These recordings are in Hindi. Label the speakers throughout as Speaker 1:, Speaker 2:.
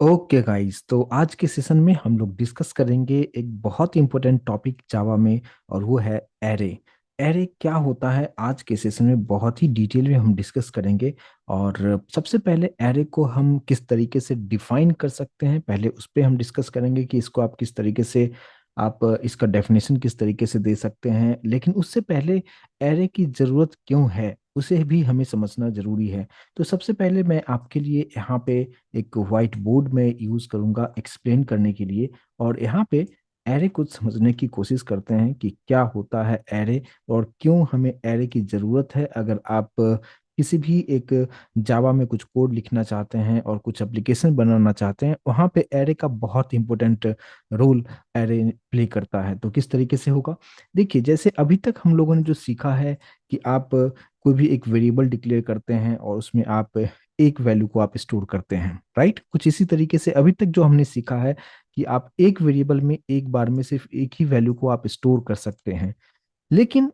Speaker 1: ओके गाइस, तो आज के सेशन में हम लोग डिस्कस करेंगे एक बहुत इंपॉर्टेंट टॉपिक जावा में, और वो है एरे। एरे क्या होता है आज के सेशन में बहुत ही डिटेल में हम डिस्कस करेंगे। और सबसे पहले एरे को हम किस तरीके से डिफाइन कर सकते हैं, पहले उस पर हम डिस्कस करेंगे कि इसको आप किस तरीके से, आप इसका डेफिनेशन किस तरीके से दे सकते हैं। लेकिन उससे पहले एरे की ज़रूरत क्यों है उसे भी हमें समझना जरूरी है। तो सबसे पहले मैं आपके लिए यहाँ पे एक व्हाइट बोर्ड में यूज करूंगा एक्सप्लेन करने के लिए। और यहाँ पे एरे को समझने की कोशिश करते हैं कि क्या होता है एरे, और क्यों हमें एरे की जरूरत है। अगर आप किसी भी एक जावा में कुछ कोड लिखना चाहते हैं और कुछ एप्लीकेशन बनाना चाहते हैं, वहाँ पे एरे का बहुत इंपॉर्टेंट रोल एरे प्ले करता है। तो किस तरीके से होगा, देखिए जैसे अभी तक हम लोगों ने जो सीखा है कि आप कोई भी एक वेरिएबल डिक्लेयर करते हैं और उसमें आप एक वैल्यू को आप स्टोर करते हैं, राइट। कुछ इसी तरीके से अभी तक जो हमने सीखा है कि आप एक वेरिएबल में एक बार में सिर्फ एक ही वैल्यू को आप स्टोर कर सकते हैं। लेकिन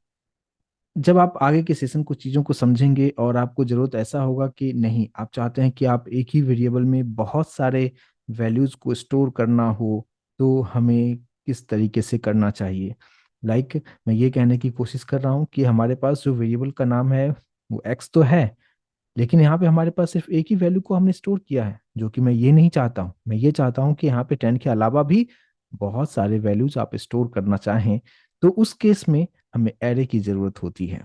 Speaker 1: जब आप आगे के सेशन को चीज़ों को समझेंगे और आपको जरूरत ऐसा होगा कि नहीं, आप चाहते हैं कि आप एक ही वेरिएबल में बहुत सारे वैल्यूज को स्टोर करना हो, तो हमें किस तरीके से करना चाहिए। मैं ये कहने की कोशिश कर रहा हूँ कि हमारे पास जो वेरिएबल का नाम है वो एक्स तो है, लेकिन यहाँ पे हमारे पास सिर्फ एक ही वैल्यू को हमने स्टोर किया है, जो कि मैं ये नहीं चाहता हूँ। मैं ये चाहता हूँ कि यहाँ पे 10 के अलावा भी बहुत सारे वैल्यूज आप स्टोर करना चाहें, तो उस केस में हमें एरे की जरूरत होती है।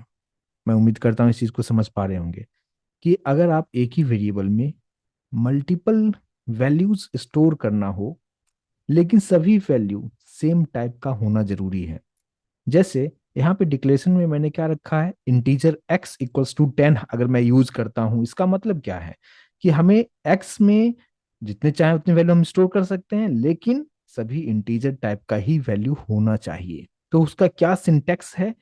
Speaker 1: मैं उम्मीद करता हूँ इस चीज को समझ पा रहे होंगे कि अगर आप एक ही वेरिएबल में मल्टीपल वैल्यूज स्टोर करना हो, लेकिन सभी वैल्यू सेम टाइप का होना जरूरी है। जैसे यहाँ पे डिक्लेरेशन में मैंने क्या रखा है, इंटीजर x इक्वल्स टू 10 अगर मैं यूज करता हूँ, इसका मतलब क्या है कि हमें x में जितने चाहे उतने वैल्यू हम स्टोर कर सकते हैं, लेकिन सभी इंटीजर टाइप का ही वैल्यू होना चाहिए। तो उसका क्या सिंटेक्स है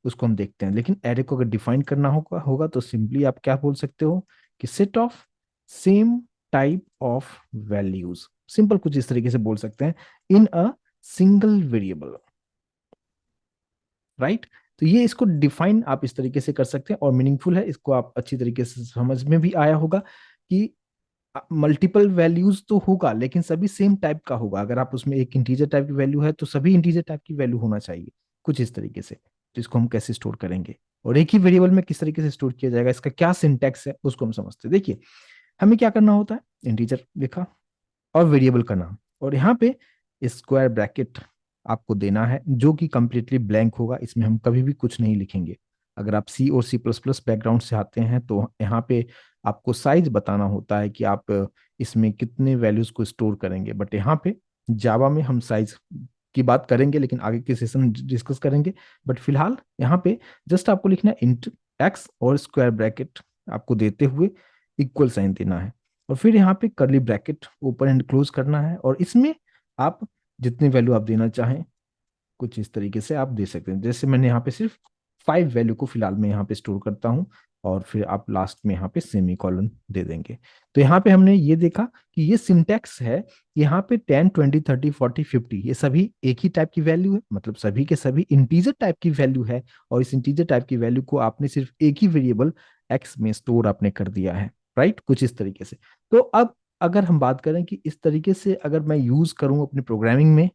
Speaker 1: उसको हम देखते हैं। लेकिन एरे को अगर डिफाइन करना होगा होगा तो सिंपली आप क्या बोल सकते हो कि set of same type of values, simple कुछ इस तरीके से बोल सकते हैं, इन अ सिंगल वेरिएबल, राइट। तो ये इसको डिफाइन आप इस तरीके से कर सकते हैं और मीनिंगफुल है, इसको आप अच्छी तरीके से समझ में भी आया होगा कि मल्टीपल वैल्यूज तो होगा लेकिन सभी सेम टाइप का होगा। अगर आप उसमें एक इंटीजर टाइप की वैल्यू है तो सभी इंटीजर टाइप की वैल्यू होना चाहिए, कुछ इस तरीके से। तो इसको हम कैसे स्टोर करेंगे और एक ही वेरिएबल में किस तरीके से स्टोर किया जाएगा, इसका क्या सिंटैक्स है उसको हम समझते हैं। देखिए हमें क्या करना होता है, इंटीजर लिखा और वेरिएबल का नाम, और यहाँ पे स्क्वायर ब्रैकेट आपको देना है जो कि कंप्लीटली ब्लैंक होगा, इसमें हम कभी भी कुछ नहीं लिखेंगे। अगर आप सी और सी प्लस प्लस बैकग्राउंड से आते हैं तो यहाँ पे आपको साइज बताना होता है कि आप इसमें कितने वैल्यूज को स्टोर करेंगे, बट यहाँ पे जावा में हम साइज की बात करेंगे लेकिन आगे के सेशन में डिस्कस करेंगे। बट फिलहाल यहाँ पे जस्ट आपको लिखना है इंट एक्स और स्क्वायर ब्रैकेट आपको देते हुए इक्वल साइन देना है, और फिर यहाँ पे करली ब्रैकेट ओपन एंड क्लोज करना है, और इसमें आप जितनी वैल्यू आप देना चाहें कुछ इस तरीके से आप दे सकते हैं। जैसे मैंने यहाँ पे सिर्फ 5 वैल्यू को फिलहाल मैं यहाँ पे स्टोर करता हूँ, और फिर आप लास्ट में यहाँ पे सेमी कॉलन दे देंगे। तो यहाँ पे हमने ये देखा कि ये सिंटैक्स है। यहाँ पे 10 20 30 40 50 ये सभी एक ही टाइप की वैल्यू है, मतलब सभी के सभी इंटीजर टाइप की वैल्यू है, और इस इंटीजर टाइप की वैल्यू को आपने सिर्फ एक ही वेरिएबल एक्स में स्टोर आपने कर दिया है, राइट, कुछ इस तरीके से। तो अब अगर हम बात करें कि इस तरीके से अगर मैं यूज करूं अपनी प्रोग्रामिंग में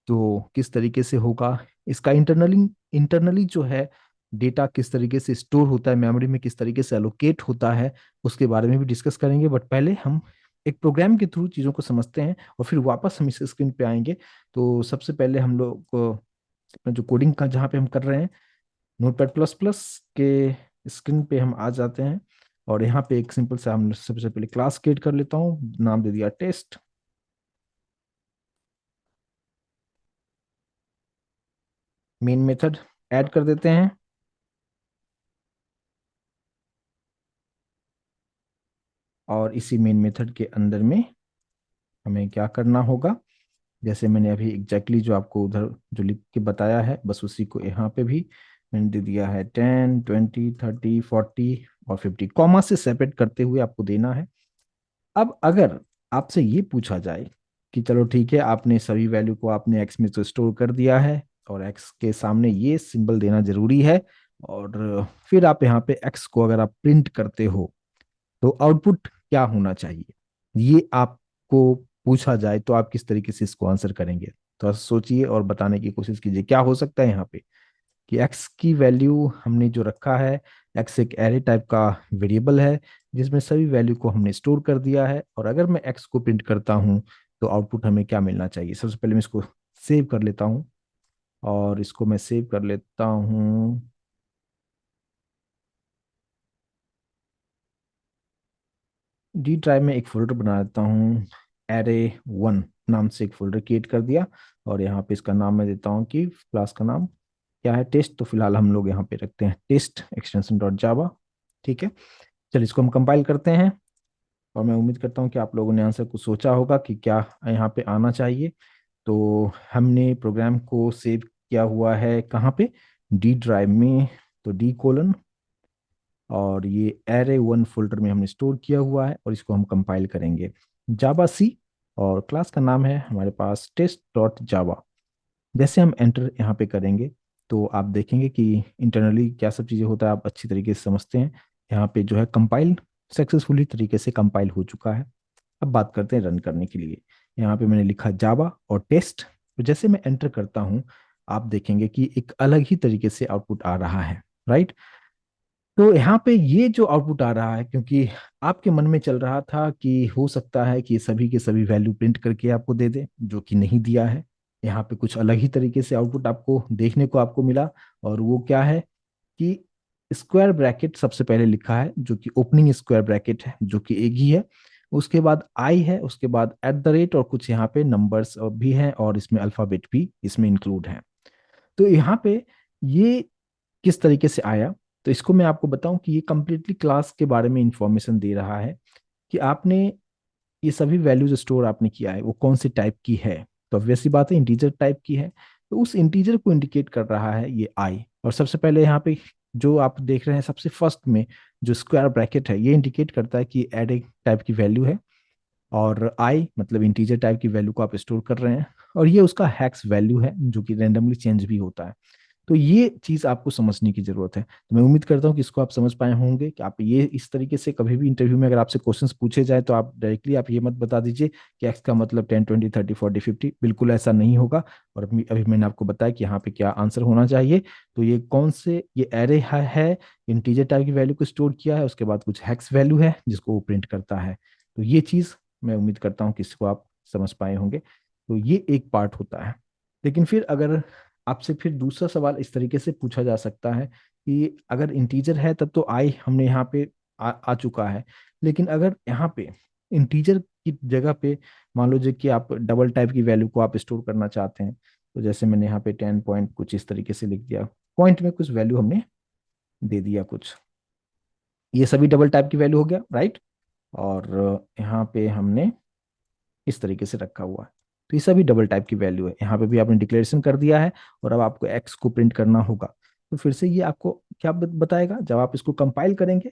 Speaker 1: तो किस तरीके से होगा, इसका इंटरनली इंटरनली जो है डेटा किस तरीके से स्टोर होता है, मेमोरी में किस तरीके से एलोकेट होता है, उसके बारे में भी डिस्कस करेंगे। बट पहले हम एक प्रोग्राम के थ्रू चीज़ों को समझते हैं और फिर वापस हम इस स्क्रीन पे आएंगे। तो सबसे पहले हम लोग अपना जो कोडिंग का जहाँ पे हम कर रहे हैं, नोटपैड प्लस प्लस के स्क्रीन पे हम आ जाते हैं। और यहाँ पे एक सिंपल सा हम सबसे पहले क्लास क्रिएट कर लेता हूँ, नाम दे दिया टेस्ट। मेन मेथड ऐड कर देते हैं, और इसी मेन मेथड के अंदर में हमें क्या करना होगा, जैसे मैंने अभी एग्जैक्टली जो आपको उधर जो लिख के बताया है बस उसी को यहाँ पे भी मैंने दे दिया है। 10 20 30 40 और 50 कॉमा से सेपरेट करते हुए आपको देना है। अब अगर आपसे ये पूछा जाए कि चलो ठीक है, आपने सभी वैल्यू को आपने एक्स में तो स्टोर कर दिया है और एक्स के सामने ये सिंबल देना जरूरी है, और फिर आप यहाँ पे एक्स को अगर आप प्रिंट करते हो तो आउटपुट क्या होना चाहिए, ये आप आपको पूछा जाए तो आप किस तरीके से इसको आंसर करेंगे? तो सोचिए और बताने की कोशिश कीजिए क्या हो सकता है यहाँ पे। कि एक्स की वैल्यू हमने जो रखा है, एक्स एक एरे टाइप का वेरिएबल है जिसमें सभी वैल्यू को हमने स्टोर कर दिया है, और अगर मैं एक्स को प्रिंट करता हूँ तो आउटपुट हमें क्या मिलना चाहिए? सबसे पहले मैं इसको सेव कर लेता हूँ, और इसको मैं सेव कर लेता हूँ। डी ड्राइव में एक फोल्डर बना देता हूँ, array1 नाम से एक फोल्डर क्रिएट कर दिया, और यहाँ पे इसका नाम मैं देता हूँ कि क्लास का नाम क्या है, टेस्ट। तो फिलहाल हम लोग यहाँ पे रखते हैं टेस्ट एक्सटेंशन डॉट जावा। ठीक है, चलिए इसको हम कंपाइल करते हैं, और मैं उम्मीद करता हूँ कि आप लोगों ने आंसर कुछ सोचा होगा कि क्या यहाँ पे आना चाहिए। तो हमने प्रोग्राम को सेव किया हुआ है कहाँ पे? डी ड्राइव में। तो डी कोलन, और ये array1 फोल्डर में हमने स्टोर किया हुआ है, और इसको हम कंपाइल करेंगे जावा सी, और क्लास का नाम है हमारे पास टेस्ट डॉट जावा। जैसे हम एंटर यहाँ पे करेंगे तो आप देखेंगे कि इंटरनली क्या सब चीज़ें होता है, आप अच्छी तरीके से समझते हैं। यहाँ पे जो है कंपाइल सक्सेसफुली तरीके से कंपाइल हो चुका है। अब बात करते हैं रन करने के लिए। यहाँ पे मैंने लिखा जावा और टेस्ट, तो जैसे मैं एंटर करता हूँ आप देखेंगे कि एक अलग ही तरीके से आउटपुट आ रहा है, राइट। तो यहाँ पे ये जो आउटपुट आ रहा है, क्योंकि आपके मन में चल रहा था कि हो सकता है कि सभी के सभी वैल्यू प्रिंट करके आपको दे दे, जो कि नहीं दिया है। यहाँ पे कुछ अलग ही तरीके से आउटपुट आपको देखने को आपको मिला, और वो क्या है कि स्क्वायर ब्रैकेट सबसे पहले लिखा है, जो कि ओपनिंग स्क्वायर ब्रैकेट है, जो कि एक ही है। उसके बाद आई है, उसके बाद एट द रेट, और कुछ यहाँ पे नंबर्स भी हैं, और इसमें अल्फाबेट भी इसमें इंक्लूड है। तो यहाँ पे ये किस तरीके से आया, तो इसको मैं आपको बताऊं कि ये कंप्लीटली क्लास के बारे में इंफॉर्मेशन दे रहा है कि आपने ये सभी वैल्यूज स्टोर आपने किया है वो कौन से टाइप की है। तो ऑब्वियस सी बात है इंटीजर टाइप की है, तो उस इंटीजर को इंडिकेट कर रहा है ये आई। और सबसे पहले यहाँ पे जो आप देख रहे हैं सबसे फर्स्ट में जो स्क्वायर ब्रैकेट है, ये इंडिकेट करता है कि एरे टाइप की वैल्यू है, और आई मतलब इंटीजर टाइप की वैल्यू को आप स्टोर कर रहे हैं, और ये उसका हैक्स वैल्यू है जो कि रैंडमली चेंज भी होता है। तो ये चीज आपको समझने की जरूरत है। तो मैं उम्मीद करता हूँ कि इसको आप समझ पाए होंगे कि आप ये इस तरीके से कभी भी इंटरव्यू में अगर आपसे क्वेश्चंस पूछे जाए तो आप डायरेक्टली आप ये मत बता दीजिए कि एक्स का मतलब 10 20 30 40 50, बिल्कुल ऐसा नहीं होगा। और अभी अभी मैंने आपको बताया कि यहाँ पे क्या आंसर होना चाहिए। तो ये कौन से ये एरे है, इंटीजर टाइप की वैल्यू को स्टोर किया है, उसके बाद कुछ हैक्स वैल्यू है जिसको वो प्रिंट करता है। तो ये चीज मैं उम्मीद करता हूँ कि इसको आप समझ पाए होंगे। तो ये एक पार्ट होता है। लेकिन फिर अगर आपसे फिर दूसरा सवाल इस तरीके से पूछा जा सकता है कि अगर इंटीजर है तब तो आई हमने यहाँ पे आ चुका है, लेकिन अगर यहाँ पे इंटीजर की जगह पे मान लीजिए कि आप डबल टाइप की वैल्यू को आप स्टोर करना चाहते हैं, तो जैसे मैंने यहाँ पे 10 पॉइंट कुछ इस तरीके से लिख दिया, पॉइंट में कुछ वैल्यू हमने दे दिया कुछ, ये सभी डबल टाइप की वैल्यू हो गया, राइट। और यहाँ पे हमने इस तरीके से रखा हुआ है, तो ये सभी डबल टाइप की वैल्यू है। यहाँ पे भी आपने डिक्लेरेशन कर दिया है, और अब आपको एक्स को प्रिंट करना होगा। तो फिर से ये आपको क्या बताएगा जब आप इसको कंपाइल करेंगे?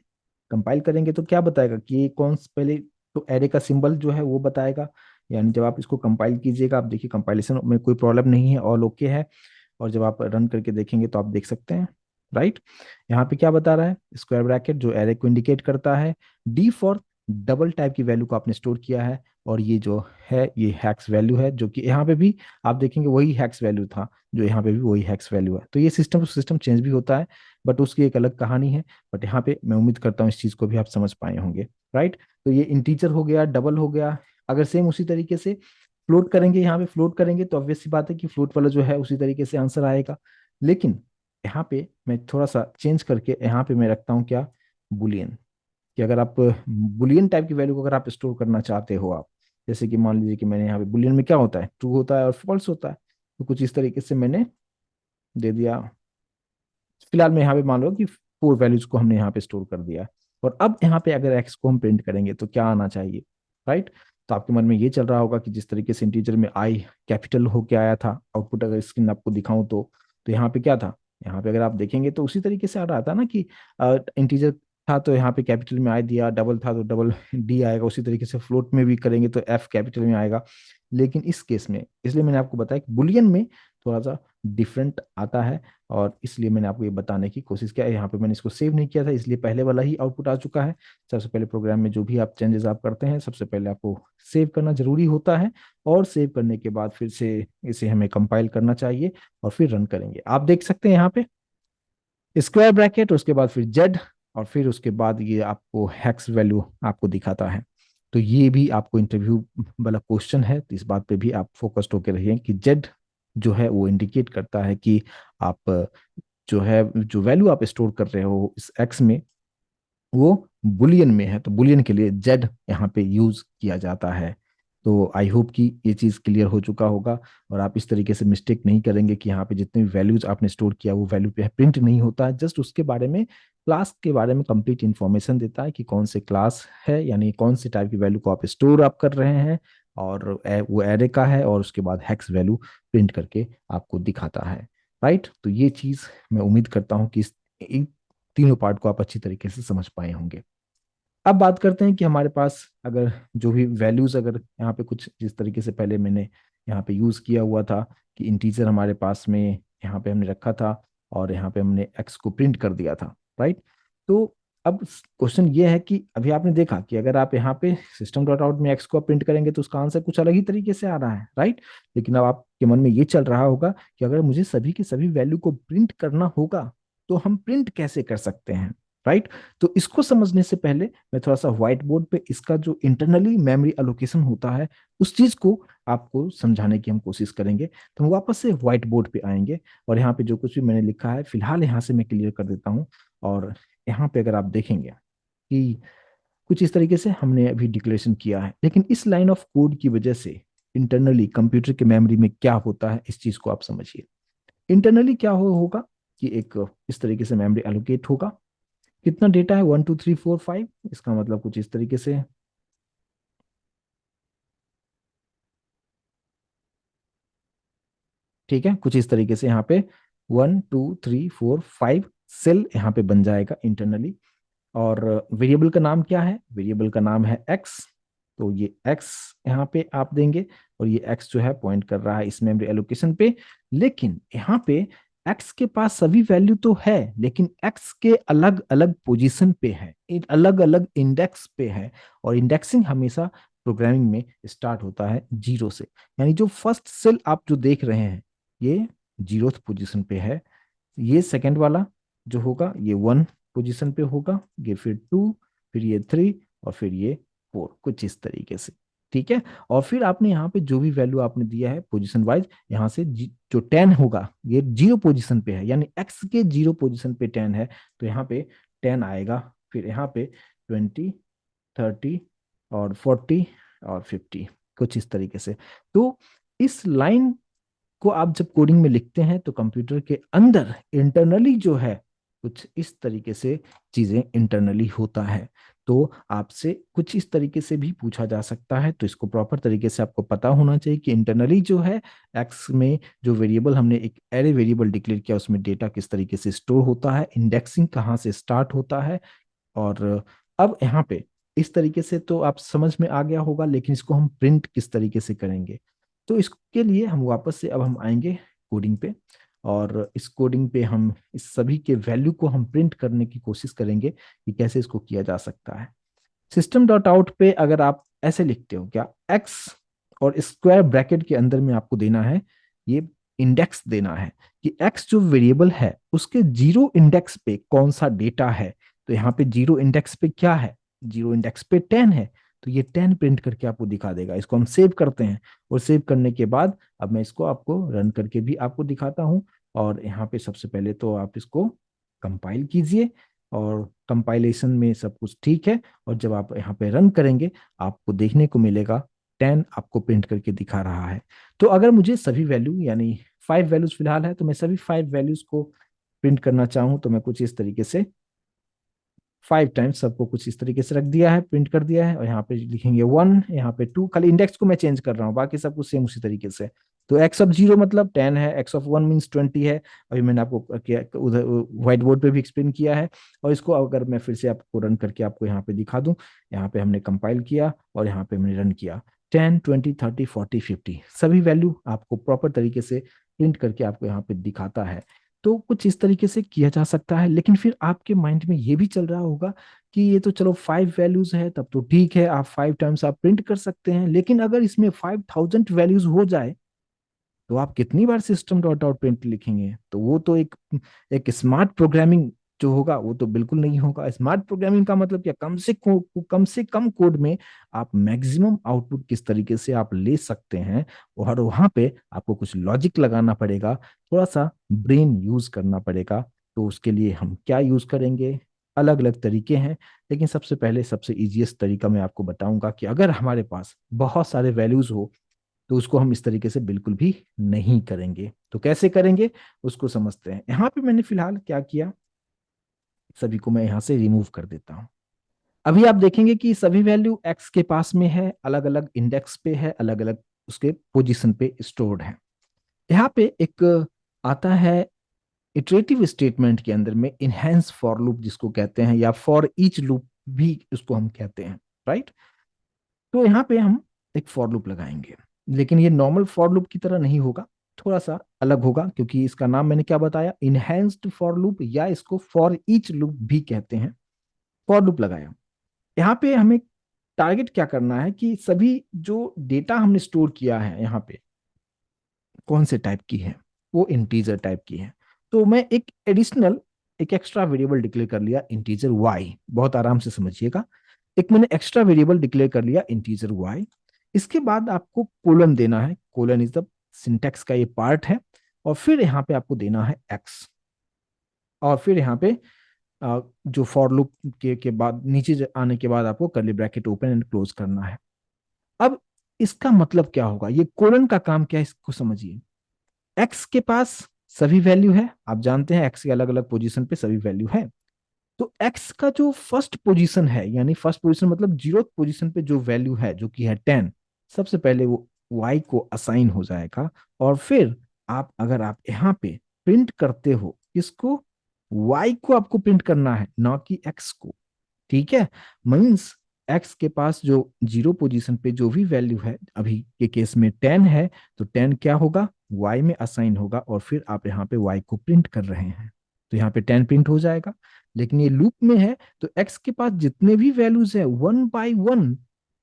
Speaker 1: कंपाइल करेंगे तो क्या बताएगा कि ये कौन पहले तो एरे का सिंबल जो है वो बताएगा। यानी जब आप इसको कंपाइल कीजिएगा आप देखिए कंपाइलेशन में कोई प्रॉब्लम नहीं है, ऑल ओके है। और जब आप रन करके देखेंगे तो आप देख सकते हैं, राइट। यहाँ पे क्या बता रहा है? स्क्वायर ब्रैकेट जो एरे को इंडिकेट करता है, डी फॉर डबल टाइप की वैल्यू को आपने स्टोर किया है, और ये जो है ये हैक्स वैल्यू है, जो कि यहाँ पे भी आप देखेंगे वही हैक्स वैल्यू था, जो यहाँ पे भी वही हैक्स वैल्यू है। तो ये सिस्टम टू सिस्टम चेंज भी होता है, बट उसकी एक अलग कहानी है। बट यहाँ पे मैं उम्मीद करता हूँ इस चीज को भी आप समझ पाए होंगे, राइट। तो ये इंटीजर हो गया, डबल हो गया। अगर सेम उसी तरीके से फ्लोट करेंगे, यहाँ पे फ्लोट करेंगे तो ऑब्वियस सी बात है कि फ्लोट वाला जो है उसी तरीके से आंसर आएगा। लेकिन यहाँ पे मैं थोड़ा सा चेंज करके यहाँ पे मैं रखता हूँ क्या, बुलियन। कि अगर आप बुलियन टाइप की वैल्यू को अगर आप स्टोर करना चाहते हो आप, जैसे कि मान लीजिए कि मैंने यहाँ पे बुलियन में क्या होता है, ट्रू होता है और फॉल्स होता है, तो कुछ इस तरीके से मैंने दे दिया। फिलहाल मैं यहाँ पे मान लो कि 4 वैल्यूज को हमने यहाँ पे स्टोर कर दिया। और अब यहाँ पे अगर एक्स को हम प्रिंट करेंगे तो क्या आना चाहिए, राइट। तो आपके मन में ये चल रहा होगा कि जिस तरीके से इंटीजर में आई कैपिटल होके आया था आउटपुट, अगर स्क्रीन आपको दिखाऊं तो यहाँ पे क्या था, यहाँ पे अगर आप देखेंगे तो उसी तरीके से आ रहा था ना कि इंटीजर था तो यहाँ पे कैपिटल में आई दिया, डबल था तो डबल डी आएगा, उसी तरीके से फ्लोट में भी करेंगे तो एफ कैपिटल में आएगा। लेकिन इस केस में इसलिए मैंने आपको बताया कि बुलियन में थोड़ा सा डिफरेंट आता है, और इसलिए मैंने आपको ये बताने की कोशिश किया। यहाँ पे मैंने इसको सेव नहीं किया था, इसलिए पहले वाला ही आउटपुट आ चुका है। सबसे पहले प्रोग्राम में जो भी आप चेंजेस आप करते हैं, सबसे पहले आपको सेव करना जरूरी होता है, और सेव करने के बाद फिर से इसे हमें कंपाइल करना चाहिए और फिर रन करेंगे। आप देख सकते हैं यहाँ पे स्क्वायर ब्रैकेट, उसके बाद फिर जेड, और फिर उसके बाद ये आपको हेक्स वैल्यू आपको दिखाता है। तो ये भी आपको इंटरव्यू वाला क्वेश्चन है, तो इस बात पे भी आप फोकस्ड होकर रहिए कि जेड जो है वो इंडिकेट करता है कि आप जो है जो वैल्यू आप स्टोर कर रहे हो इस एक्स में, वो बुलियन में है, तो बुलियन के लिए जेड यहाँ पे यूज किया जाता है। तो आई होप कि ये चीज क्लियर हो चुका होगा, और आप इस तरीके से मिस्टेक नहीं करेंगे कि यहाँ पे जितने भी वैल्यूज आपने स्टोर किया वो वैल्यू पे प्रिंट नहीं होता है। जस्ट उसके बारे में, क्लास के बारे में कंप्लीट इन्फॉर्मेशन देता है कि कौन से क्लास है, यानी कौन से टाइप की वैल्यू को आप स्टोर आप कर रहे हैं, और वो एरे का है, और उसके बाद हेक्स वैल्यू प्रिंट करके आपको दिखाता है। राइट, तो ये चीज मैं उम्मीद करता हूँ कि इन तीनों पार्ट को आप अच्छी तरीके से समझ पाए होंगे। अब बात करते हैं कि हमारे पास अगर जो भी वैल्यूज, अगर यहाँ पे कुछ जिस तरीके से पहले मैंने यहाँ पे यूज किया हुआ था कि इंटीजर हमारे पास में यहाँ पे हमने रखा था, और यहाँ पे हमने एक्स को प्रिंट कर दिया था। राइट, तो अब क्वेश्चन ये है कि अभी आपने देखा कि अगर आप यहाँ पे सिस्टम डॉट आउट में एक्स को प्रिंट करेंगे तो उसका आंसर कुछ अलग ही तरीके से आ रहा है। राइट, लेकिन अब आपके मन में ये चल रहा होगा कि अगर मुझे सभी के सभी वैल्यू को प्रिंट करना होगा तो हम प्रिंट कैसे कर सकते हैं। राइट, तो इसको समझने से पहले मैं थोड़ा सा व्हाइट बोर्ड पे इसका जो इंटरनली मेमोरी एलोकेशन होता है उस चीज को आपको समझाने की हम कोशिश करेंगे। तो हम वापस से व्हाइट बोर्ड पे आएंगे, और यहाँ पे जो कुछ भी मैंने लिखा है फिलहाल यहाँ से मैं क्लियर कर देता हूँ। और यहाँ पे अगर आप देखेंगे कि कुछ इस तरीके से हमने अभी डिक्लेरेशन किया है, लेकिन इस लाइन ऑफ कोड की वजह से इंटरनली कंप्यूटर के मेमोरी में क्या होता है इस चीज को आप समझिए। इंटरनली क्या होगा कि एक इस तरीके से मेमोरी एलोकेट होगा। कितना डेटा है, 1 2 3 4 5, इसका मतलब कुछ इस तरीके से, ठीक है, कुछ इस तरीके से यहाँ पे 1 2 3 4 5 सेल यहाँ पे बन जाएगा इंटरनली। और वेरिएबल का नाम क्या है, वेरिएबल का नाम है एक्स। तो ये एक्स यहाँ पे आप देंगे, और ये एक्स जो है पॉइंट कर रहा है इस मेमोरी एलोकेशन पे। लेकिन यहाँ पे एक्स के पास सभी वैल्यू तो है, लेकिन एक्स के अलग अलग पोजीशन पे है, अलग अलग इंडेक्स पे है, और इंडेक्सिंग हमेशा प्रोग्रामिंग में स्टार्ट होता है जीरो से। यानी जो फर्स्ट सेल आप जो देख रहे हैं ये जीरोथ पोजीशन पे है, ये सेकंड वाला जो होगा ये 1 पोजीशन पे होगा, ये फिर 2, फिर ये 3, और फिर ये 4, कुछ इस तरीके से। ठीक है, और फिर आपने यहाँ पे जो भी वैल्यू आपने दिया है पोजीशन वाइज, यहाँ से जो 10 होगा ये 0 पोजीशन पे है, यानी एक्स के 0 पोजीशन पे 10 है, तो यहाँ पे 10 आएगा। फिर यहाँ पे 20 30 और 40 और 50, कुछ इस तरीके से। तो इस लाइन को आप जब कोडिंग में लिखते हैं तो कंप्यूटर के अंदर इंटरनली जो है कुछ इस तरीके से चीजें इंटरनली होता है। तो आपसे कुछ इस तरीके से भी पूछा जा सकता है, तो इसको प्रॉपर तरीके से आपको पता होना चाहिए कि इंटरनली जो है एक्स में जो वेरिएबल हमने एक एरे वेरिएबल डिक्लेयर किया उसमें डेटा किस तरीके से स्टोर होता है, इंडेक्सिंग कहाँ से स्टार्ट होता है। और अब यहाँ पे इस तरीके से तो आप समझ में आ गया होगा, लेकिन इसको हम प्रिंट किस तरीके से करेंगे। तो इसके लिए हम वापस से अब हम आएंगे कोडिंग पे, और इस कोडिंग पे हम इस सभी के वैल्यू को हम प्रिंट करने की कोशिश करेंगे कि कैसे इसको किया जा सकता है। सिस्टम डॉट आउट पे अगर आप ऐसे लिखते हो क्या, एक्स और स्क्वायर ब्रैकेट के अंदर में आपको देना है ये इंडेक्स देना है कि एक्स जो वेरिएबल है उसके 0 इंडेक्स पे कौन सा डेटा है। तो यहाँ पे 0 इंडेक्स पे क्या है, 0 इंडेक्स पे 10 है, तो ये 10 प्रिंट करके आपको दिखा देगा। इसको हम सेव करते हैं, और सेव करने के बाद अब मैं इसको आपको रन करके भी आपको दिखाता हूँ। और यहाँ पे सबसे पहले तो आप इसको कंपाइल कीजिए, और कंपाइलेशन में सब कुछ ठीक है, और जब आप यहाँ पे रन करेंगे आपको देखने को मिलेगा 10 आपको प्रिंट करके दिखा रहा है। तो अगर मुझे सभी वैल्यू, यानी 5 वैल्यूज फिलहाल है, तो मैं सभी 5 वैल्यूज को प्रिंट करना चाहूँ तो मैं कुछ इस तरीके से 5 टाइम्स सबको कुछ इस तरीके से रख दिया है, प्रिंट कर दिया है, और यहाँ पे लिखेंगे 1, यहाँ पे 2, खाली इंडेक्स को मैं चेंज कर रहा हूँ, बाकी सब कुछ सेम उसी तरीके से। तो एक्स ऑफ 0 मतलब 10 है, एक्स ऑफ 1 मीन्स 20 है। अभी मैंने आपको उधर व्हाइट बोर्ड पे भी एक्सप्लेन किया है, और इसको अगर मैं फिर से आपको रन करके आपको यहाँ पे दिखा दूं, यहाँ पे हमने कंपाइल किया और यहाँ पे हमने रन किया, 10 20 30 40 50 सभी वैल्यू आपको प्रॉपर तरीके से प्रिंट करके आपको यहाँ पे दिखाता है। तो कुछ इस तरीके से किया जा सकता है। लेकिन फिर आपके माइंड में ये भी चल रहा होगा कि ये तो चलो 5 वैल्यूज है, तब तो ठीक है, आप 5 टाइम्स आप प्रिंट कर सकते हैं। लेकिन अगर इसमें 5000 वैल्यूज हो जाए तो आप कितनी बार सिस्टम डॉट आउट प्रिंट लिखेंगे? तो वो तो एक स्मार्ट प्रोग्रामिंग जो होगा वो तो बिल्कुल नहीं होगा। स्मार्ट प्रोग्रामिंग का मतलब क्या, कम से कम कोड में आप मैक्सिमम आउटपुट किस तरीके से आप ले सकते हैं। और वहां पे आपको कुछ लॉजिक लगाना पड़ेगा, थोड़ा सा ब्रेन यूज करना पड़ेगा। तो उसके लिए हम क्या यूज करेंगे? अलग अलग तरीके हैं। लेकिन सबसे पहले सबसे इजीएस्ट तरीका मैं आपको बताऊंगा कि अगर हमारे पास बहुत सारे वैल्यूज हो तो उसको हम इस तरीके से बिल्कुल भी नहीं करेंगे। तो कैसे करेंगे उसको समझते हैं। यहाँ पे मैंने फिलहाल क्या किया, सभी को मैं यहाँ से रिमूव कर देता हूँ। अभी आप देखेंगे कि सभी वैल्यू एक्स के पास में है, अलग अलग इंडेक्स पे है, अलग अलग उसके पोजीशन पे स्टोर्ड है। यहाँ पे एक आता है इटरेटिव स्टेटमेंट के अंदर में इनहेंस फॉर लूप जिसको कहते हैं, या फॉर ईच लूप भी उसको हम कहते हैं, राइट। तो यहाँ पे हम एक फॉर लूप लगाएंगे, लेकिन ये नॉर्मल फॉर लूप की तरह नहीं होगा, थोड़ा सा अलग होगा, क्योंकि इसका नाम मैंने क्या बताया, इनहेंस्ड फॉर लूप, या इसको फॉर ईच लूप भी कहते हैं। फॉर लूप लगाया। यहाँ पे हमें टारगेट क्या करना है कि सभी जो डेटा हमने स्टोर किया है यहाँ पे कौन से टाइप की है, वो इंटीजर टाइप की है। तो मैं एक एडिशनल, एक एक्स्ट्रा वेरिएबल डिक्लेयर कर लिया इंटीजर वाई। बहुत आराम से समझिएगा, एक मैंने एक्स्ट्रा वेरिएबल डिक्लेयर कर लिया इंटीजर वाई। इसके बाद आपको कोलन देना है, कोलन इज द सिंटेक्स का ये पार्ट है। और फिर यहाँ पे आपको देना है एक्स। और फिर यहाँ पे जो फॉर लूप के बाद नीचे आने के बाद आपको curly bracket open and close करना है। अब इसका मतलब क्या होगा, ये कोलन का काम क्या है इसको समझिए। एक्स के पास सभी वैल्यू है, आप जानते हैं एक्स के अलग अलग पोजीशन पे सभी वैल्यू है। तो एक्स का जो फर्स्ट पोजीशन है, यानी फर्स्ट पोजीशन मतलब जीरो पोजीशन पे जो वैल्यू है जो कि है 10, सबसे पहले वो वाई को असाइन हो जाएगा। और फिर आप अगर आप यहाँ पे प्रिंट करते हो इसको, वाई को आपको प्रिंट करना है, ना कि एक्स को। ठीक है, मीन्स एक्स के पास जो जीरो पोजीशन पे जो भी वैल्यू है, अभी के केस में 10 है, तो 10 क्या होगा, वाई में असाइन होगा। और फिर आप यहाँ पे वाई को प्रिंट कर रहे हैं, तो यहाँ पे 10 प्रिंट हो जाएगा। लेकिन ये लूप में है, तो एक्स के पास जितने भी वैल्यूज है 1 बाई 1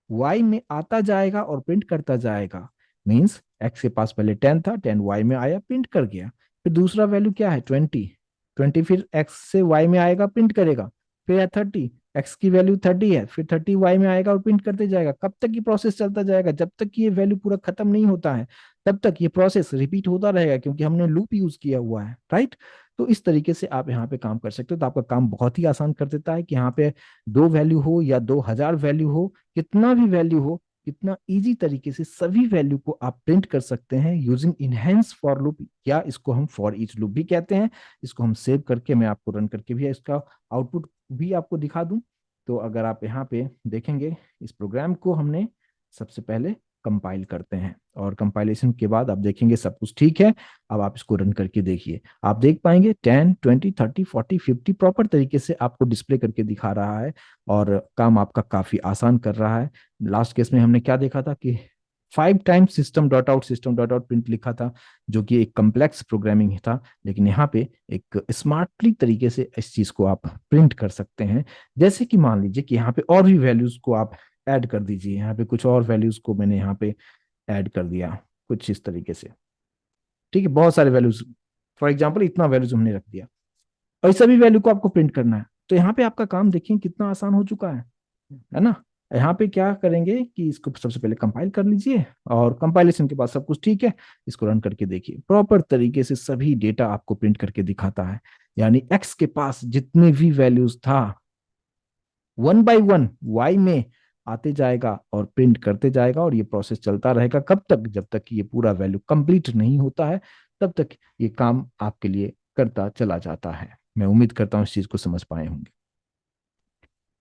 Speaker 1: वाई में आता जाएगा और प्रिंट करता जाएगा। मीन्स एक्स के पास पहले 10 था, 10 वाई में आया, प्रिंट कर गया। फिर दूसरा वैल्यू क्या है, 20, 20 फिर एक्स से वाई में आएगा, प्रिंट करेगा। फिर है 30, एक्स की वैल्यू 30 है, फिर 30 वाई में आएगा और प्रिंट करते जाएगा। कब तक ये प्रोसेस चलता जाएगा, जब तक कि ये वैल्यू पूरा खत्म नहीं होता है, तब तक ये प्रोसेस रिपीट होता रहेगा, क्योंकि हमने लूप यूज किया हुआ है, राइट। तो इस तरीके से आप यहाँ पे काम कर सकते हो। तो आपका काम बहुत ही आसान कर देता है कि यहाँ पे 2 वैल्यू हो या 2000 वैल्यू हो, कितना भी वैल्यू हो, कितना इजी तरीके से सभी वैल्यू को आप प्रिंट कर सकते हैं यूजिंग इनहेंस फॉर लूप, या इसको हम फॉर ईच लूप भी कहते हैं। इसको हम सेव करके मैं आपको रन करके भी इसका आउटपुट भी आपको दिखा दूं। तो अगर आप यहाँ पे देखेंगे, इस प्रोग्राम को हमने सबसे पहले कंपाइल करते हैं, और कंपाइलेशन के बाद आप देखेंगे सब कुछ ठीक है। अब आप इसको रन करके देखिए, आप देख पाएंगे 10, 20, 30, 40, 50 प्रॉपर तरीके से आपको डिस्प्ले करके दिखा रहा है, और काम आपका काफी आसान कर रहा है। लास्ट केस में हमने क्या देखा था कि 5 times system dot out print लिखा था, जो कि एक कम्प्लेक्स प्रोग्रामिंग था। लेकिन यहाँ पे एक स्मार्टली तरीके से इस चीज को आप प्रिंट कर सकते हैं। जैसे कि मान लीजिए कि यहाँ पे और भी वैल्यूज को आप ऐड कर दीजिए। यहाँ पे कुछ और वैल्यूज को मैंने यहाँ पे ऐड कर दिया, कुछ इस तरीके से। ठीक है, बहुत सारे वैल्यूज, फॉर एग्जाम्पल इतना वैल्यूज हमने रख दिया, और इस सभी वैल्यू को आपको प्रिंट करना है। तो यहाँ पे आपका काम देखिए कितना आसान हो चुका है ना। यहाँ पे क्या करेंगे कि इसको सबसे पहले कंपाइल कर लीजिए, और कंपाइलेशन के बाद सब कुछ ठीक है, इसको रन करके देखिए, प्रॉपर तरीके से सभी डेटा आपको प्रिंट करके दिखाता है। यानी एक्स के पास जितने भी वैल्यूज था 1 बाई 1 वाई में आते जाएगा और प्रिंट करते जाएगा, और ये प्रोसेस चलता रहेगा कब तक, जब तक कि ये पूरा वैल्यू कंप्लीट नहीं होता है, तब तक ये काम आपके लिए करता चला जाता है। मैं उम्मीद करता हूँ इस चीज को समझ पाए होंगे।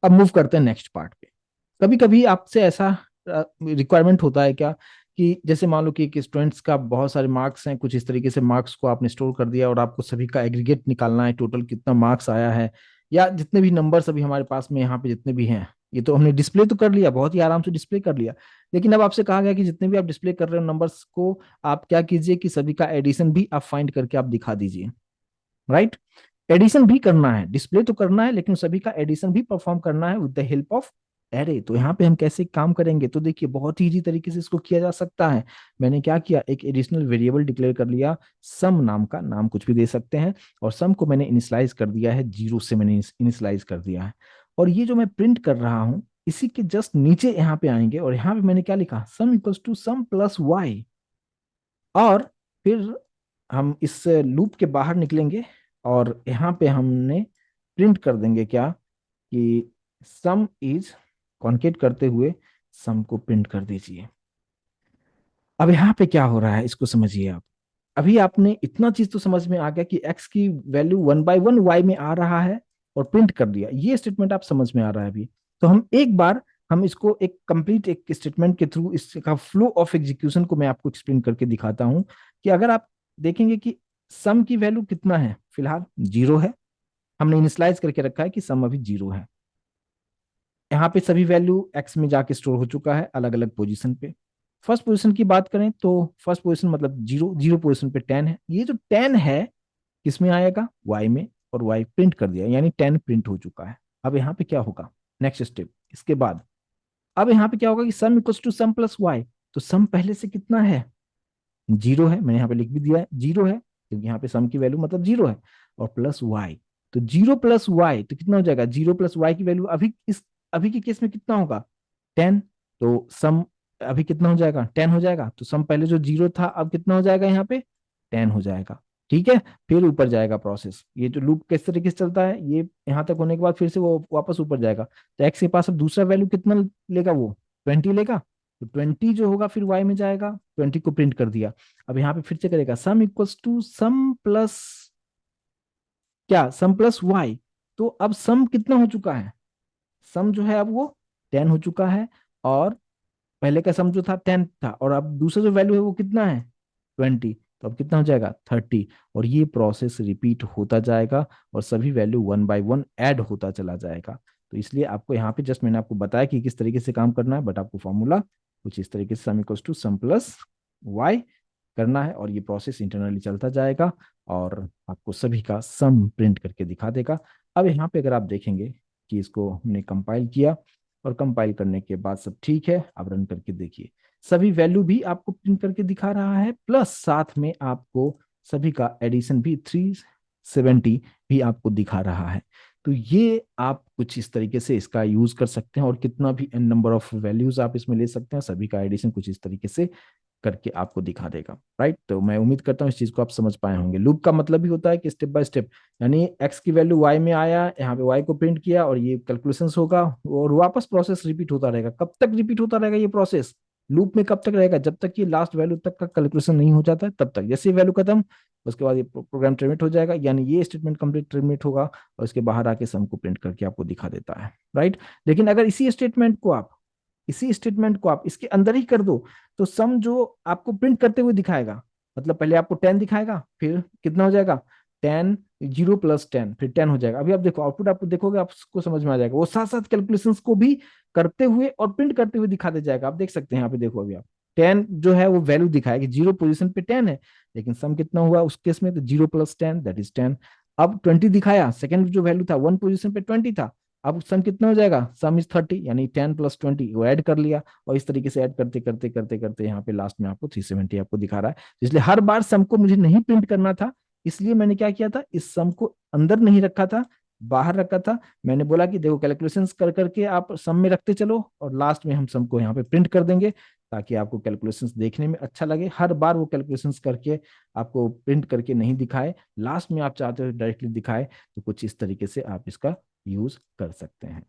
Speaker 1: अब मूव करते हैं नेक्स्ट पार्ट पे। कभी कभी आपसे ऐसा रिक्वायरमेंट होता है क्या, कि जैसे मान लो कि स्टूडेंट्स का बहुत सारे मार्क्स हैं, कुछ इस तरीके से मार्क्स को आपने स्टोर कर दिया, और आपको सभी का एग्रीगेट निकालना है, टोटल कितना मार्क्स आया है, या जितने भी नंबर्स अभी हमारे पास में यहाँ पे जितने भी हैं, ये तो हमने डिस्प्ले तो कर लिया, बहुत ही आराम से डिस्प्ले कर लिया। लेकिन अब आपसे कहा गया कि जितने भी आप डिस्प्ले कर रहे हो नंबर्स को, आप क्या कीजिए कि सभी का एडिशन भी आप फाइंड करके आप दिखा दीजिए। राइट, एडिशन भी करना है, डिस्प्ले तो करना है, लेकिन सभी का एडिशन भी परफॉर्म करना है with the help of array. तो यहाँ पे हम कैसे काम करेंगे, तो देखिए बहुत ही इजी तरीके से इसको किया जा सकता है। मैंने क्या किया, एक एडिशनल वेरिएबल डिक्लेयर कर लिया, सम नाम का, नाम कुछ भी दे सकते हैं, और सम को मैंने इनिशियलाइज कर दिया है, जीरो से मैंने इनिशियलाइज कर दिया है। और ये जो मैं प्रिंट कर रहा हूँ, इसी के जस्ट नीचे यहाँ पे आएंगे, और यहाँ पे मैंने क्या लिखा, sum equals to sum plus Y. और फिर हम इस लूप के बाहर निकलेंगे, और यहाँ पे हमने प्रिंट कर देंगे क्या, कि सम इज, कॉन्केट करते हुए सम को प्रिंट कर दीजिए। अब यहाँ पे क्या हो रहा है इसको समझिए आप। अभी आपने इतना चीज तो समझ में आ गया कि एक्स की वैल्यू 1/1 वाई में आ रहा है, और प्रिंट कर दिया, ये स्टेटमेंट आप समझ में आ रहा है अभी। तो हम एक बार, हम इसको एक कंप्लीट एक स्टेटमेंट के थ्रू इसका फ्लो ऑफ एग्जीक्यूशन को मैं आपको एक्सप्लेन करके दिखाता हूं। कि अगर आप देखेंगे कि सम की वैल्यू कितना है, फिलहाल जीरो है, हमने इनिशियलाइज करके रखा है कि सम अभी जीरो है। यहाँ पे सभी वैल्यू एक्स में जाके स्टोर हो चुका है अलग अलग पोजीशन पे। फर्स्ट पोजीशन की बात करें तो फर्स्ट पोजीशन मतलब जीरो, जीरो पोजीशन पे 10 है, ये जो 10 है किस में आएगा, वाई में, और वाई प्रिंट कर दिया, यानी 10 प्रिंट हो चुका है। अब यहाँ पे क्या होगा, नेक्स्ट स्टेप इसके बाद, अब यहाँ पे क्या होगा कि sum equals to sum plus Y. तो सम पहले से कितना है, जीरो है, मैंने यहाँ पे लिख भी दिया है जीरो है, क्योंकि यहाँ पे सम की वैल्यू मतलब जीरो है, और प्लस वाई। तो जीरो प्लस वाई तो कितना हो जाएगा, जीरो प्लस वाई की वैल्यू अभी इस, अभी के केस में कितना होगा, 10। तो सम अभी कितना हो जाएगा, 10 हो जाएगा। तो सम पहले जो जीरो था अब कितना हो जाएगा यहाँ पे, 10 हो जाएगा। ठीक है, फिर ऊपर जाएगा प्रोसेस, ये जो लूप किस तरीके से चलता है, ये यहाँ तक होने के बाद फिर से वो वापस ऊपर जाएगा। तो एक्स के पास अब दूसरा वैल्यू कितना लेगा, वो 20 लेगा। तो 20 जो होगा फिर वाई में जाएगा, 20 को प्रिंट कर दिया। अब यहाँ पे फिर से करेगा sum equals to sum plus, क्या, सम प्लस वाई। तो अब सम कितना हो चुका है, सम जो है अब वो 10 हो चुका है, और पहले का सम जो था 10 था, और अब दूसरा जो वैल्यू है वो कितना है, 20। तो अब कितना हो जाएगा, 30। और ये प्रोसेस रिपीट होता जाएगा, और सभी वैल्यू 1/1 ऐड होता चला जाएगा। तो इसलिए आपको यहाँ पे जस्ट मैंने आपको बताया कि किस तरीके से काम करना है, बट आपको फॉर्मूला कुछ इस तरीके से, sum equals to sum plus Y करना है, और ये प्रोसेस इंटरनली चलता जाएगा, और आपको सभी का सम प्रिंट करके दिखा देगा। अब यहाँ पे अगर आप देखेंगे कि इसको हमने कंपाइल किया, और कंपाइल करने के बाद सब ठीक है, अब रन करके देखिए, सभी वैल्यू भी आपको प्रिंट करके दिखा रहा है, प्लस साथ में आपको सभी का एडिशन भी 370 भी आपको दिखा रहा है। तो ये आप कुछ इस तरीके से इसका यूज कर सकते हैं, और कितना भी एन नंबर ऑफ वैल्यूज आप इसमें ले सकते हैं, सभी का एडिशन कुछ इस तरीके से करके आपको दिखा देगा। राइट, तो मैं उम्मीद करता हूँ इस चीज को आप समझ पाए होंगे। लूप का मतलब ही होता है कि स्टेप बाय स्टेप, यानी एक्स की वैल्यू वाई में आया, यहाँ पे वाई को प्रिंट किया, और ये कैलकुलेशंस होगा, और वापस प्रोसेस रिपीट होता रहेगा। कब तक रिपीट होता रहेगा ये प्रोसेस, लूप में कब तक रहेगा, जब तक ये लास्ट वैल्यू तक का कैलकुलेशन नहीं हो जाता है, तब तक। जैसे वैल्यू खत्म, उसके बाद ये प्रोग्राम टर्मिनेट हो जाएगा, यानी ये स्टेटमेंट कंप्लीट टर्मिनेट होगा, और इसके बाहर आके सम को प्रिंट करके आपको दिखा देता है। राइट, लेकिन अगर इसी स्टेटमेंट को आप इसके अंदर ही कर दो, तो सम जो आपको प्रिंट करते हुए दिखाएगा, मतलब पहले आपको 10 दिखाएगा, फिर कितना हो जाएगा, 10, जीरो प्लस 10, फिर 10 हो जाएगा। अभी आप देखो आउटपुट, आपको देखोगे आपको समझ में आ जाएगा, वो साथ साथ कैलकुलेशंस को भी करते हुए और प्रिंट करते हुए दिखा दे जाएगा। आप देख सकते हैं यहाँ पे, देखो अभी आप 10 जो है वो वैल्यू दिखाएगी, जीरो पोजीशन पे 10 है, लेकिन सम कितना हुआ उस केस में, तो 0 + 10 दैट इज 10। अब 20 दिखाया, सेकंड जो वैल्यू था 1 पोजीशन पे 20 था, अब सम कितना हो जाएगा, सम इज 30, यानी 10 + 20 वो ऐड कर लिया, और इस तरीके से ऐड करते करते करते करते यहाँ पे लास्ट में आपको 370 आपको दिखा रहा है। इसलिए हर बार सम को मुझे नहीं प्रिंट करना था, इसलिए मैंने क्या किया था, इस सम को अंदर नहीं रखा था, बाहर रखा था। मैंने बोला कि देखो कैलकुलेशंस कर करके आप सम में रखते चलो, और लास्ट में हम सम को यहाँ पे प्रिंट कर देंगे, ताकि आपको कैलकुलेशंस देखने में अच्छा लगे। हर बार वो कैलकुलेशंस करके आपको प्रिंट करके नहीं दिखाए, लास्ट में आप चाहते हो डायरेक्टली दिखाए, तो कुछ इस तरीके से आप इसका यूज कर सकते हैं।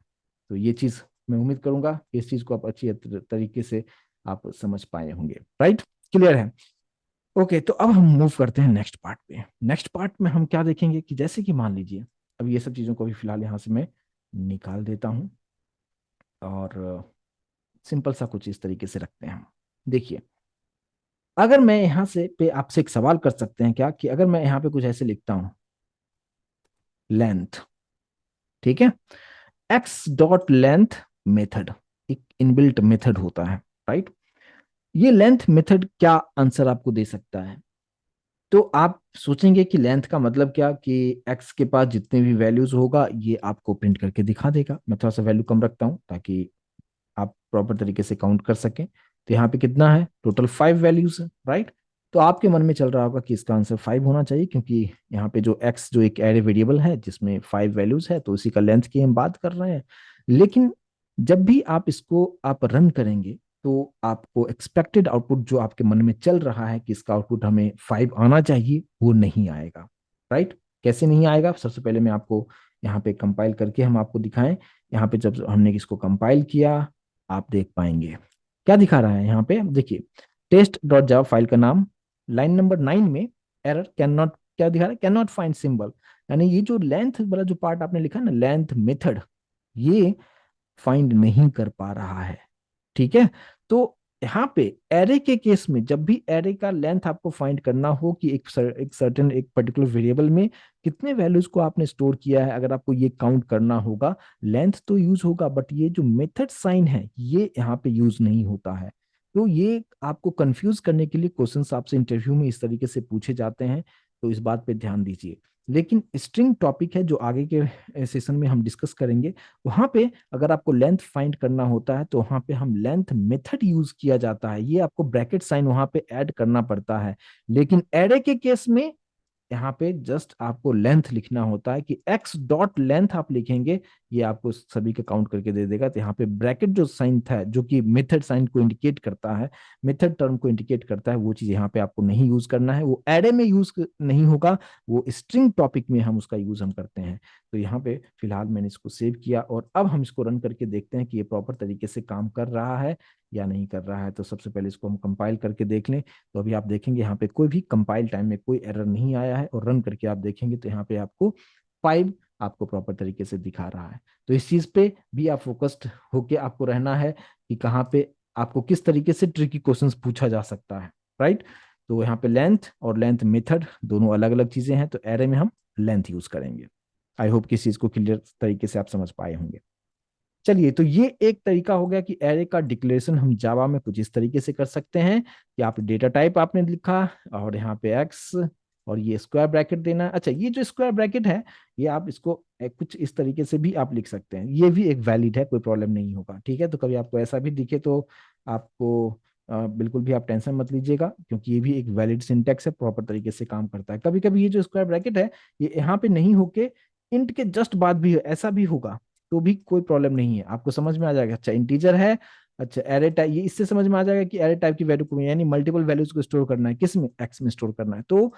Speaker 1: तो ये चीज मैं उम्मीद करूंगा कि इस चीज को आप अच्छी तरीके से आप समझ पाए होंगे। राइट, क्लियर है। ओके, तो अब हम मूव करते हैं नेक्स्ट पार्ट पे। नेक्स्ट पार्ट में हम क्या देखेंगे कि जैसे कि मान लीजिए, अब ये सब चीजों को भी फिलहाल यहाँ से मैं निकाल देता हूँ, और सिंपल सा कुछ इस तरीके से रखते हैं हम। देखिए, अगर मैं यहाँ से पे आपसे एक सवाल कर सकते हैं क्या, कि अगर मैं यहाँ पे कुछ ऐसे लिखता हूँ, लेंथ, ठीक है, एक्स डॉट लेंथ मेथड, एक इनबिल्ट मेथड होता है, राइट। ये लेंथ मेथड क्या आंसर आपको दे सकता है? तो आप सोचेंगे कि लेंथ का मतलब क्या, कि एक्स के पास जितने भी वैल्यूज होगा ये आपको प्रिंट करके दिखा देगा। मैं थोड़ा सा वैल्यू कम रखता हूँ ताकि आप प्रॉपर तरीके से काउंट कर सकें। तो यहाँ पे कितना है, टोटल 5 वैल्यूज है, राइट। तो आपके मन में चल रहा होगा कि इसका आंसर 5 होना चाहिए, क्योंकि यहाँ पे जो एक्स जो एक एरे वेरिएबल है जिसमें 5 वैल्यूज है, तो उसी का लेंथ की हम बात कर रहे हैं। लेकिन जब भी आप इसको आप रन करेंगे, तो आपको एक्सपेक्टेड आउटपुट जो आपके मन में चल रहा है कि इसका आउटपुट हमें 5 आना चाहिए, वो नहीं आएगा, राइट। कैसे नहीं आएगा, सबसे पहले मैं आपको यहाँ पे कंपाइल करके हम आपको दिखाएं। यहाँ पे जब हमने इसको कंपाइल किया, आप देख पाएंगे क्या दिखा रहा है। यहाँ पे देखिए, टेस्ट डॉट जावा फाइल का नाम, लाइन नंबर 9 में एरर कैन नॉट, क्या दिखा रहा है, कैन नॉट फाइंड सिंबल। यानी ये जो लेंथ वाला जो पार्ट आपने लिखा ना, लेंथ मेथड, ये फाइंड नहीं कर पा रहा है, ठीक है। तो यहाँ पे एरे के केस में जब भी एरे का लेंथ आपको फाइंड करना हो कि एक सर्टेन एक पर्टिकुलर वेरिएबल में कितने वैल्यूज को आपने स्टोर किया है, अगर आपको ये काउंट करना होगा, लेंथ तो यूज होगा, बट ये जो मेथड साइन है ये यहाँ पे यूज नहीं होता है। तो ये आपको कंफ्यूज करने के लिए क्वेश्चंस आपसे इंटरव्यू में इस तरीके से पूछे जाते हैं, तो इस बात पे ध्यान दीजिए। लेकिन स्ट्रिंग टॉपिक है जो आगे के सेशन में हम डिस्कस करेंगे, वहां पे अगर आपको लेंथ फाइंड करना होता है तो वहां पे हम लेंथ मेथड यूज किया जाता है, ये आपको ब्रैकेट साइन वहां पे ऐड करना पड़ता है। लेकिन एरे के केस में यहाँ पे जस्ट आपको लेंथ लिखना होता है, कि एक्स डॉट लेंथ आप लिखेंगे, ये आपको सभी का काउंट करके दे देगा। तो यहाँ पे ब्रैकेट जो साइन था, जो कि मेथड साइन को इंडिकेट करता है, मेथड टर्म को इंडिकेट करता है, वो चीज यहाँ पे आपको नहीं यूज करना है, वो एरे में यूज नहीं होगा, वो स्ट्रिंग टॉपिक में हम उसका यूज हम करते हैं। तो यहाँ पे फिलहाल मैंने इसको सेव किया, और अब हम इसको रन करके देखते हैं कि ये प्रॉपर तरीके से काम कर रहा है या नहीं कर रहा है। तो सबसे पहले इसको हम कंपाइल करके देख लें। तो अभी आप देखेंगे यहाँ पे कोई भी कंपाइल टाइम में कोई एरर नहीं आया है, और रन करके आप देखेंगे तो यहाँ पे आपको 5 आपको प्रॉपर तरीके से दिखा रहा है। तो इस चीज पे भी आप फोकस्ड होके आपको रहना है कि कहाँ पे आपको किस तरीके से ट्रिकी क्वेश्चंस पूछा जा सकता है, राइट। तो यहाँ पे लेंथ और लेंथ मेथड दोनों अलग अलग चीजें हैं, तो एरे में हम लेंथ यूज करेंगे। आई होप कि इस चीज को क्लियर तरीके से आप समझ पाए होंगे। चलिए, तो ये एक तरीका हो गया कि एरे का डिक्लेरेशन हम जावा में कुछ इस तरीके से कर सकते हैं कि आप डेटा टाइप आपने लिखा, और यहाँ पे एक्स, और ये स्क्वायर ब्रैकेट देना है। अच्छा, ये जो स्क्वायर ब्रैकेट है, ये आप इसको कुछ इस तरीके से भी आप लिख सकते हैं, ये भी एक वैलिड है, कोई प्रॉब्लम नहीं होगा, ठीक है। तो कभी आपको ऐसा भी दिखे तो आपको बिल्कुल भी आप टेंशन मत लीजिएगा, क्योंकि ये भी एक वैलिड सिंटेक्स है, प्रॉपर तरीके से काम करता है। कभी कभी ये जो स्क्वायर ब्रैकेट है, ये यहाँ पे नहीं होके इंट के जस्ट बाद भी ऐसा भी होगा, तो भी कोई प्रॉब्लम नहीं है, आपको समझ में आ जाएगा। अच्छा, इंटीजर है, अच्छा एरे टाइप, ये इससे समझ में आ जाएगा कि एरे टाइप की वैल्यू को, यानी मल्टीपल वैल्यूज को स्टोर करना है, किस में, एक्स में स्टोर करना है। तो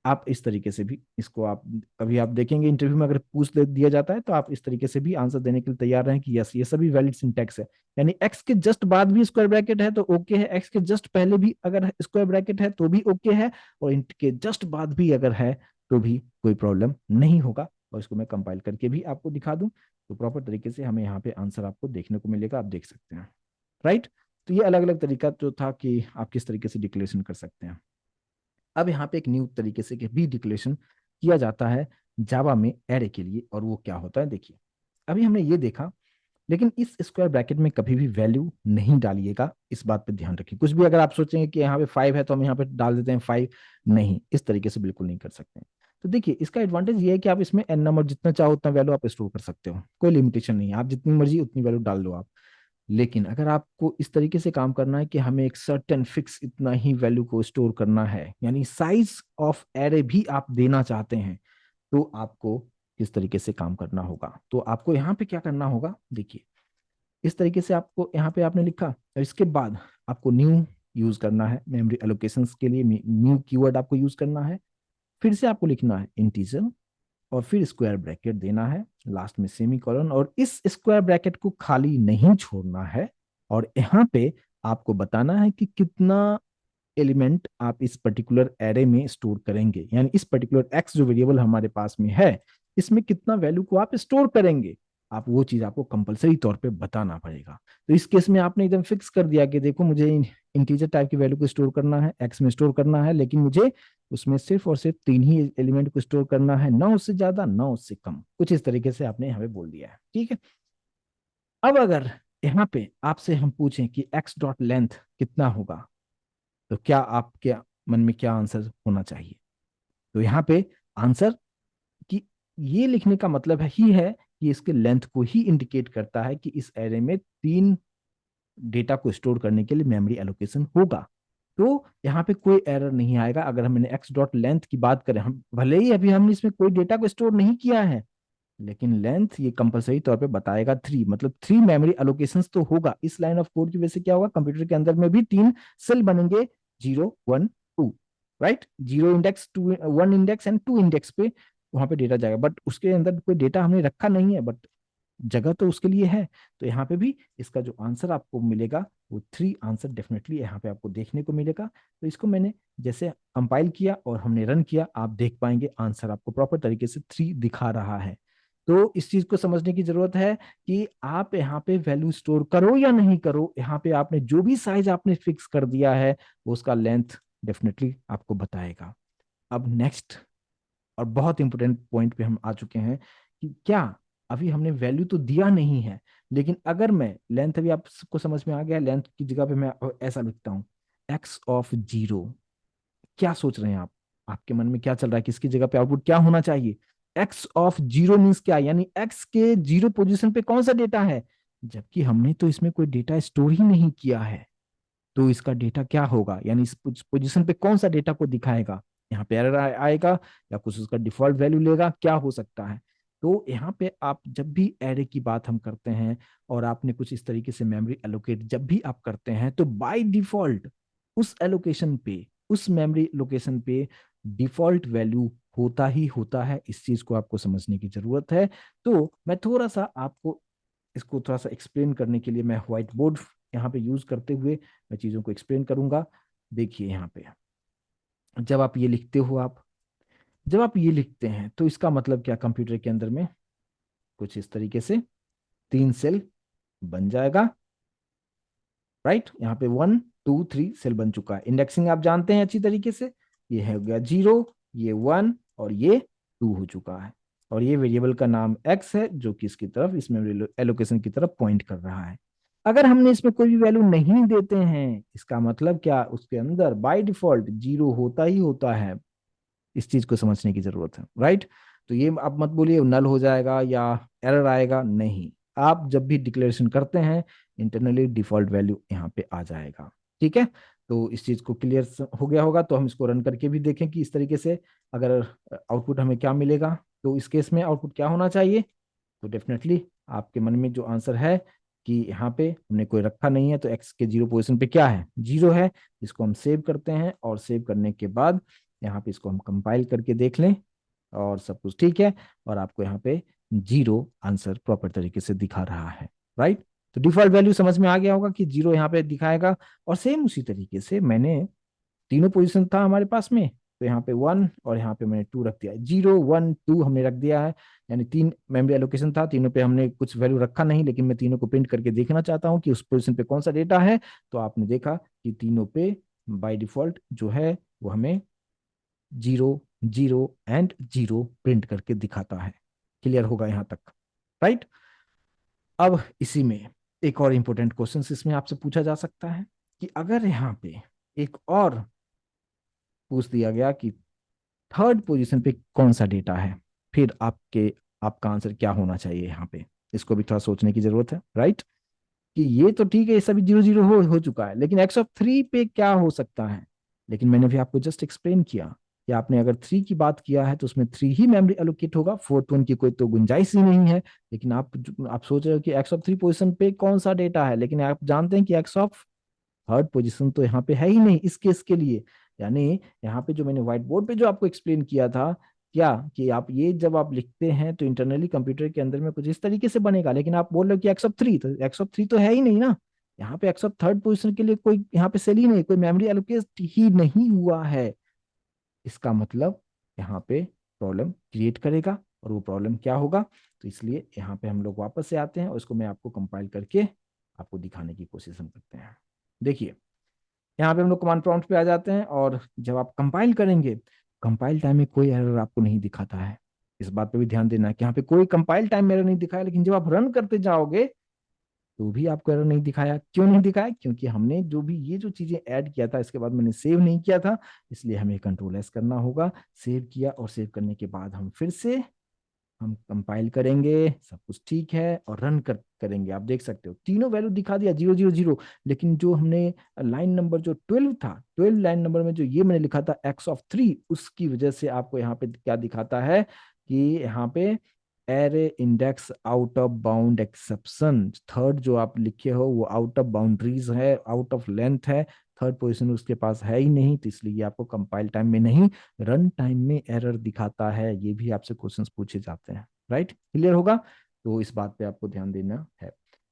Speaker 1: आप इस तरीके से भी इसको आप कभी आप देखेंगे इंटरव्यू में, अगर दिया जाता है तो आप इस तरीके से भी आंसर देने के लिए तैयार रहें कि यस, ये सभी वैलिड सिंटेक्स है। यानी एक्स के जस्ट बाद भी स्क्वायर ब्रैकेट है तो ओके है, एक्स के जस्ट पहले भी अगर स्क्वायर ब्रैकेट है तो भी ओके है, और इनके जस्ट बाद भी अगर है तो भी कोई प्रॉब्लम नहीं होगा। और इसको मैं कंपाइल करके भी आपको दिखा दूं, तो प्रॉपर तरीके से हमें यहाँ पे आंसर आपको देखने को मिलेगा, आप देख सकते हैं, राइट। तो ये अलग अलग तरीका जो था कि आप किस तरीके से डिक्लेरेशन कर सकते हैं। अब यहाँ पे एक न्यू तरीके से भी डिक्लेरेशन किया जाता है जावा में एरे के लिए, और वो क्या होता है देखिए। अभी हमने ये देखा, लेकिन इस स्क्वायर ब्रैकेट में कभी भी वैल्यू नहीं डालिएगा, इस बात पे ध्यान रखिए। कुछ भी अगर आप सोचेंगे कि यहाँ पे 5 है तो हम यहाँ पे डाल देते हैं 5, नहीं, इस तरीके से बिल्कुल नहीं कर सकते हैं। तो देखिए, इसका एडवांटेज ये है कि आप इसमें एन नंबर जितना चाहो उतना वैल्यू आप स्टोर कर सकते हो, कोई लिमिटेशन नहीं है, आप जितनी मर्जी उतनी वैल्यू डाल दो आप। लेकिन अगर आपको इस तरीके से काम करना है कि हमें एक सर्टेन फिक्स इतना ही वैल्यू को स्टोर करना है, यानी साइज ऑफ एरे भी आप देना चाहते हैं, तो आपको किस तरीके से काम करना होगा। तो आपको यहाँ पे क्या करना होगा, देखिए, इस तरीके से आपको यहाँ पे आपने लिखा, और इसके बाद आपको न्यू यूज करना है मेमोरी एलोकेशंस के लिए, न्यू कीवर्ड आपको यूज करना है। फिर से आपको लिखना है इंटीजर, और फिर स्क्वायर ब्रैकेट देना है, लास्ट में सेमी कॉलन, और इस स्क्वायर ब्रैकेट को खाली नहीं छोड़ना है। और यहाँ पे आपको बताना है कि कितना एलिमेंट आप इस पर्टिकुलर एरे में स्टोर करेंगे, यानी इस पर्टिकुलर एक्स जो वेरिएबल हमारे पास में है, इसमें कितना वैल्यू को आप स्टोर करेंगे, आप वो चीज आपको कंपलसरी तौर पे बताना पड़ेगा। तो इस केस में आपने एकदम फिक्स कर दिया कि देखो, मुझे इंटीजर टाइप की वैल्यू को स्टोर करना है, एक्स में स्टोर करना है, लेकिन मुझे उसमें सिर्फ और सिर्फ 3 ही एलिमेंट को स्टोर करना है, ना उससे ज्यादा ना उससे कम, कुछ इस तरीके से आपने यहाँ पे बोल दिया है, ठीक है। अब अगर यहाँ पे आपसे हम पूछें कि एक्स डॉट लेंथ कितना होगा, तो क्या आपके मन में क्या आंसर होना चाहिए? तो यहाँ पे आंसर कि ये लिखने का मतलब है कि इसके लेंथ को ही इंडिकेट करता है कि इस एरे में 3 डेटा को स्टोर करने के लिए मेमोरी एलोकेशन होगा। तो यहाँ पे कोई एरर नहीं आएगा अगर हमने एक्स डॉट लेंथ की बात करें। हम भले ही अभी हमने इसमें कोई डेटा को स्टोर नहीं किया है, लेकिन लेंथ ये कंपलसरी तौर पे बताएगा 3, मतलब 3 मेमोरी एलोकेशंस तो होगा। इस लाइन ऑफ कोड की वजह से क्या होगा, कंप्यूटर के अंदर में भी 3 सेल बनेंगे, 0 1 2, right. 0 index, 1 index and 2 index पे वहां पे डेटा जाएगा, बट उसके अंदर कोई डेटा हमने रखा नहीं है, बट जगह तो उसके लिए है। तो यहाँ पे भी इसका जो आंसर आपको मिलेगा वो 3 आंसर डेफिनेटली यहाँ पे आपको देखने को मिलेगा। तो इसको मैंने जैसे कंपाइल किया और हमने रन किया, आप देख पाएंगे आंसर आपको प्रॉपर तरीके से 3 दिखा रहा है। तो इस चीज को समझने की जरूरत है कि आप यहाँ पे वैल्यू स्टोर करो या नहीं करो, यहाँ पे आपने जो भी साइज आपने फिक्स कर दिया है वो उसका लेंथ डेफिनेटली आपको बताएगा। अब नेक्स्ट और बहुत इंपॉर्टेंट पॉइंट पे हम आ चुके हैं कि क्या अभी हमने वैल्यू तो दिया नहीं है, लेकिन अगर मैं लेंथ, अभी आपको समझ में आ गया, लेंथ की जगह पे मैं ऐसा लिखता हूँ x(0). क्या सोच रहे हैं आप? आपके मन में क्या चल रहा है कि इसकी जगह पे आउटपुट क्या होना चाहिए? x(0) मीन्स क्या, यानी x के 0 पोजीशन पे कौन सा डेटा है, जबकि हमने तो इसमें कोई डेटा स्टोर ही नहीं किया है। तो इसका डेटा क्या होगा, यानी इस पोजीशन पे कौन सा डेटा को दिखाएगा? यहाँ पे एरर आएगा या कुछ उसका डिफॉल्ट वैल्यू लेगा, क्या हो सकता है? तो यहाँ पे आप जब भी एरे की बात हम करते हैं और आपने कुछ इस तरीके से मेमोरी एलोकेट जब भी आप करते हैं, तो बाय डिफॉल्ट उस एलोकेशन पे, उस मेमोरी लोकेशन पे डिफॉल्ट वैल्यू होता ही होता है। इस चीज को आपको समझने की जरूरत है। तो मैं थोड़ा सा आपको इसको थोड़ा सा एक्सप्लेन करने के लिए मैं व्हाइट बोर्ड यहाँ पे यूज करते हुए मैं चीजों को एक्सप्लेन करूंगा। देखिए यहाँ पे जब आप ये लिखते हो, आप जब आप ये लिखते हैं तो इसका मतलब क्या, कंप्यूटर के अंदर में कुछ इस तरीके से 3 सेल बन जाएगा, राइट। यहाँ पे 1 2 3 सेल बन चुका है। इंडेक्सिंग आप जानते हैं अच्छी तरीके से, ये हो गया 0, ये 1 और ये 2 हो चुका है। और ये वेरिएबल का नाम x है जो कि इसकी तरफ, इस मेमोरी एलोकेशन की तरफ पॉइंट कर रहा है। अगर हमने इसमें कोई भी वैल्यू नहीं देते हैं, इसका मतलब क्या, उसके अंदर बाय डिफॉल्ट 0 होता ही होता है। इस चीज को समझने की जरूरत है, राइट। तो ये आप मत बोलिए नल हो जाएगा या एरर आएगा, नहीं। आप जब भी डिक्लेरेशन करते हैं इंटरनली डिफॉल्ट वैल्यू यहाँ पे आ जाएगा, ठीक है। तो इस चीज को क्लियर हो गया होगा। तो हम इसको रन करके भी देखें कि इस तरीके से अगर आउटपुट हमें क्या मिलेगा। तो इस केस में आउटपुट क्या होना चाहिए, तो डेफिनेटली आपके मन में जो आंसर है कि यहाँ पे हमने कोई रखा नहीं है, तो एक्स के 0 पोजीशन पे क्या है, 0 है। इसको हम सेव करते हैं और सेव करने के बाद यहाँ पे इसको हम कंपाइल करके देख लें और सब कुछ ठीक है, और आपको यहाँ पे 0 आंसर प्रॉपर तरीके से दिखा रहा है, राइट। तो डिफॉल्ट वैल्यू समझ में आ गया होगा कि 0 यहाँ पे दिखाएगा। और सेम उसी तरीके से मैंने तीनों पोजीशन था हमारे पास में, तो यहाँ पे 1 और यहाँ पे मैंने 2 रख दिया, 0 1 2 हमने रख दिया है। यानी 3 मेमोरी एलोकेशन था, तीनों पे हमने कुछ वैल्यू रखा नहीं, लेकिन मैं तीनों को प्रिंट करके देखना चाहता हूँ कि उस पोजीशन पे कौन सा डेटा है। तो आपने देखा कि तीनों पे बाय डिफॉल्ट जो है वो हमें 0 0 एंड 0 प्रिंट करके दिखाता है। क्लियर होगा यहाँ तक, राइट। अब इसी में एक और इंपॉर्टेंट क्वेश्चन इसमें आपसे पूछा जा सकता है कि अगर यहाँ पे एक और पूछ दिया गया कि थर्ड पोजीशन पे कौन सा डेटा है, फिर आपका आंसर क्या होना चाहिए यहाँ पे। इसको भी थोड़ा सोचने की जरूरत है, राइट। कि ये तो ठीक है, ये सभी 0 0 हो चुका है, लेकिन x(3) पे क्या हो सकता है। लेकिन मैंने भी आपको जस्ट एक्सप्लेन किया कि आपने अगर 3 की बात किया है तो उसमें 3 ही मेमोरी एलोकेट होगा, फोर्थ वन की कोई तो गुंजाइश ही नहीं है। लेकिन आप सोच रहे हो कि x(3) पोजीशन पे कौन सा डेटा है, लेकिन आप जानते हैं कि थर्ड पोजीशन तो यहाँ पे है ही नहीं इस केस के लिए। यानी यहाँ पे जो मैंने व्हाइट बोर्ड पे जो आपको एक्सप्लेन किया था, क्या कि आप ये जब आप लिखते हैं तो इंटरनली कंप्यूटर के अंदर में कुछ इस तरीके से बनेगा, लेकिन आप बोल रहे हो कि x(3), तो x(3) तो है ही नहीं ना। यहाँ पे x(3) पोजीशन के लिए कोई यहाँ पे सेल ही नहीं, कोई मेमोरी एलोकेट ही नहीं हुआ है। इसका मतलब यहाँ पे प्रॉब्लम क्रिएट करेगा, और वो प्रॉब्लम क्या होगा। तो इसलिए यहाँ पे हम लोग वापस से आते हैं और इसको मैं आपको कंपाइल करके आपको दिखाने की कोशिश हम करते हैं। देखिए यहाँ पे हम लोग कमांड प्रॉम्प्ट पे आ जाते हैं, और जब आप कंपाइल करेंगे, कंपाइल टाइम में कोई एरर आपको नहीं दिखाता है। इस बात पे भी ध्यान देना है कि यहाँ पे कोई कंपाइल टाइम एरर नहीं दिखा है, लेकिन जब आप रन करते जाओगे तो भी आपको एरर नहीं दिखाया। क्यों नहीं दिखाया? क्योंकि हमने जो भी ये जो चीजें ऐड किया था इसके बाद मैंने सेव नहीं किया था, इसलिए हमें कंट्रोल एस करना होगा। सेव किया और सेव करने के बाद हम फिर से हम कंपाइल करेंगे, सब कुछ ठीक है और रन करेंगे। आप देख सकते हो तीनों वैल्यू दिखा दिया 0 0 0, लेकिन जो हमने लाइन नंबर जो 12 था, 12 लाइन नंबर में जो ये मैंने लिखा था x(3), उसकी वजह से आपको यहाँ पे क्या दिखाता है कि यहाँ पे array index out of bound exception, third जो आप लिखे हो वो आउट ऑफ बाउंड्रीज है, आउट ऑफ लेंथ है, थर्ड पोजीशन उसके पास है ही नहीं, तो इसलिए ये आपको कंपाइल टाइम में नहीं रन टाइम में एरर दिखाता है। ये भी आपसे क्वेश्चंस पूछे जाते हैं। राइट, क्लियर होगा? तो इस बात पे आपको ध्यान देना है।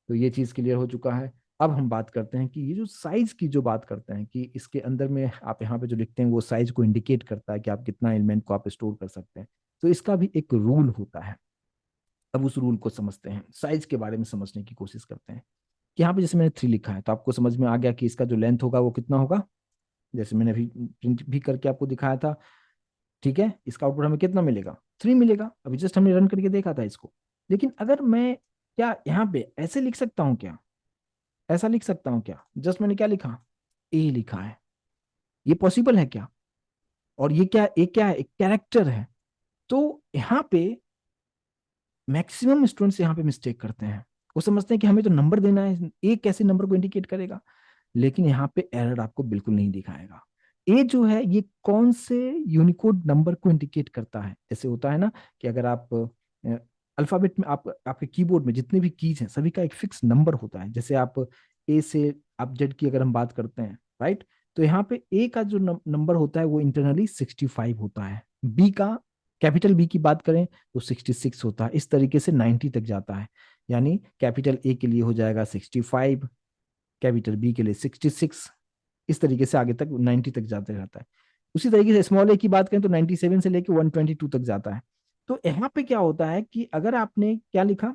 Speaker 1: तो ये चीज क्लियर हो चुका है। अब हम बात करते हैं कि ये जो साइज की जो बात करते हैं कि इसके अंदर में आप यहाँ पे जो लिखते हैं वो साइज को इंडिकेट करता है कि आप कितना एलिमेंट को आप स्टोर कर सकते हैं। तो इसका भी एक रूल होता है। अब उस रूल को समझते हैं, साइज के बारे में समझने की कोशिश करते हैं। कि यहाँ पे जैसे मैंने 3 लिखा है तो आपको समझ में आ गया कि इसका जो लेंथ होगा वो कितना होगा, जैसे मैंने अभी प्रिंट भी करके आपको दिखाया था। ठीक है, इसका आउटपुट हमें कितना मिलेगा? 3 मिलेगा। अभी जस्ट हमने रन करके देखा था इसको। लेकिन अगर मैं क्या यहाँ पे ऐसे लिख सकता हूँ क्या? ऐसा लिख सकता हूँ क्या? जस्ट मैंने क्या लिखा, ए लिखा है। ये पॉसिबल है क्या? और ये क्या, ए क्या है? एक कैरेक्टर है। तो यहाँ पे मैक्सिमम स्टूडेंट्स यहाँ पे मिस्टेक करते हैं। वो समझते हैं कि हमें तो नंबर देना है, ए कैसे नंबर को इंडिकेट करेगा? लेकिन यहाँ पे एरर आपको बिल्कुल नहीं दिखाएगा। ए जो है ये कौन से यूनिकोड नंबर को इंडिकेट करता है? जैसे होता है ना कि अगर आप अल्फाबेट में आप आपके कीबोर्ड में जितने भी कीज हैं सभी का एक फिक्स नंबर होता है। जैसे आप ए से आप जेड की अगर हम बात करते हैं, राइट, तो यहाँ पे ए का जो नंबर होता है वो इंटरनली 65 होता है। बी का, कैपिटल बी की बात करें तो 66 होता है। इस तरीके से 90 तक जाता है। यानी कैपिटल ए के लिए हो जाएगा 65, कैपिटल बी के लिए 66, इस तरीके से आगे तक 90 तक जाते रहता है। उसी तरीके से स्मॉल ए की बात करें तो 97 से लेके 122 तक जाता है। तो यहाँ पे क्या होता है कि अगर आपने क्या लिखा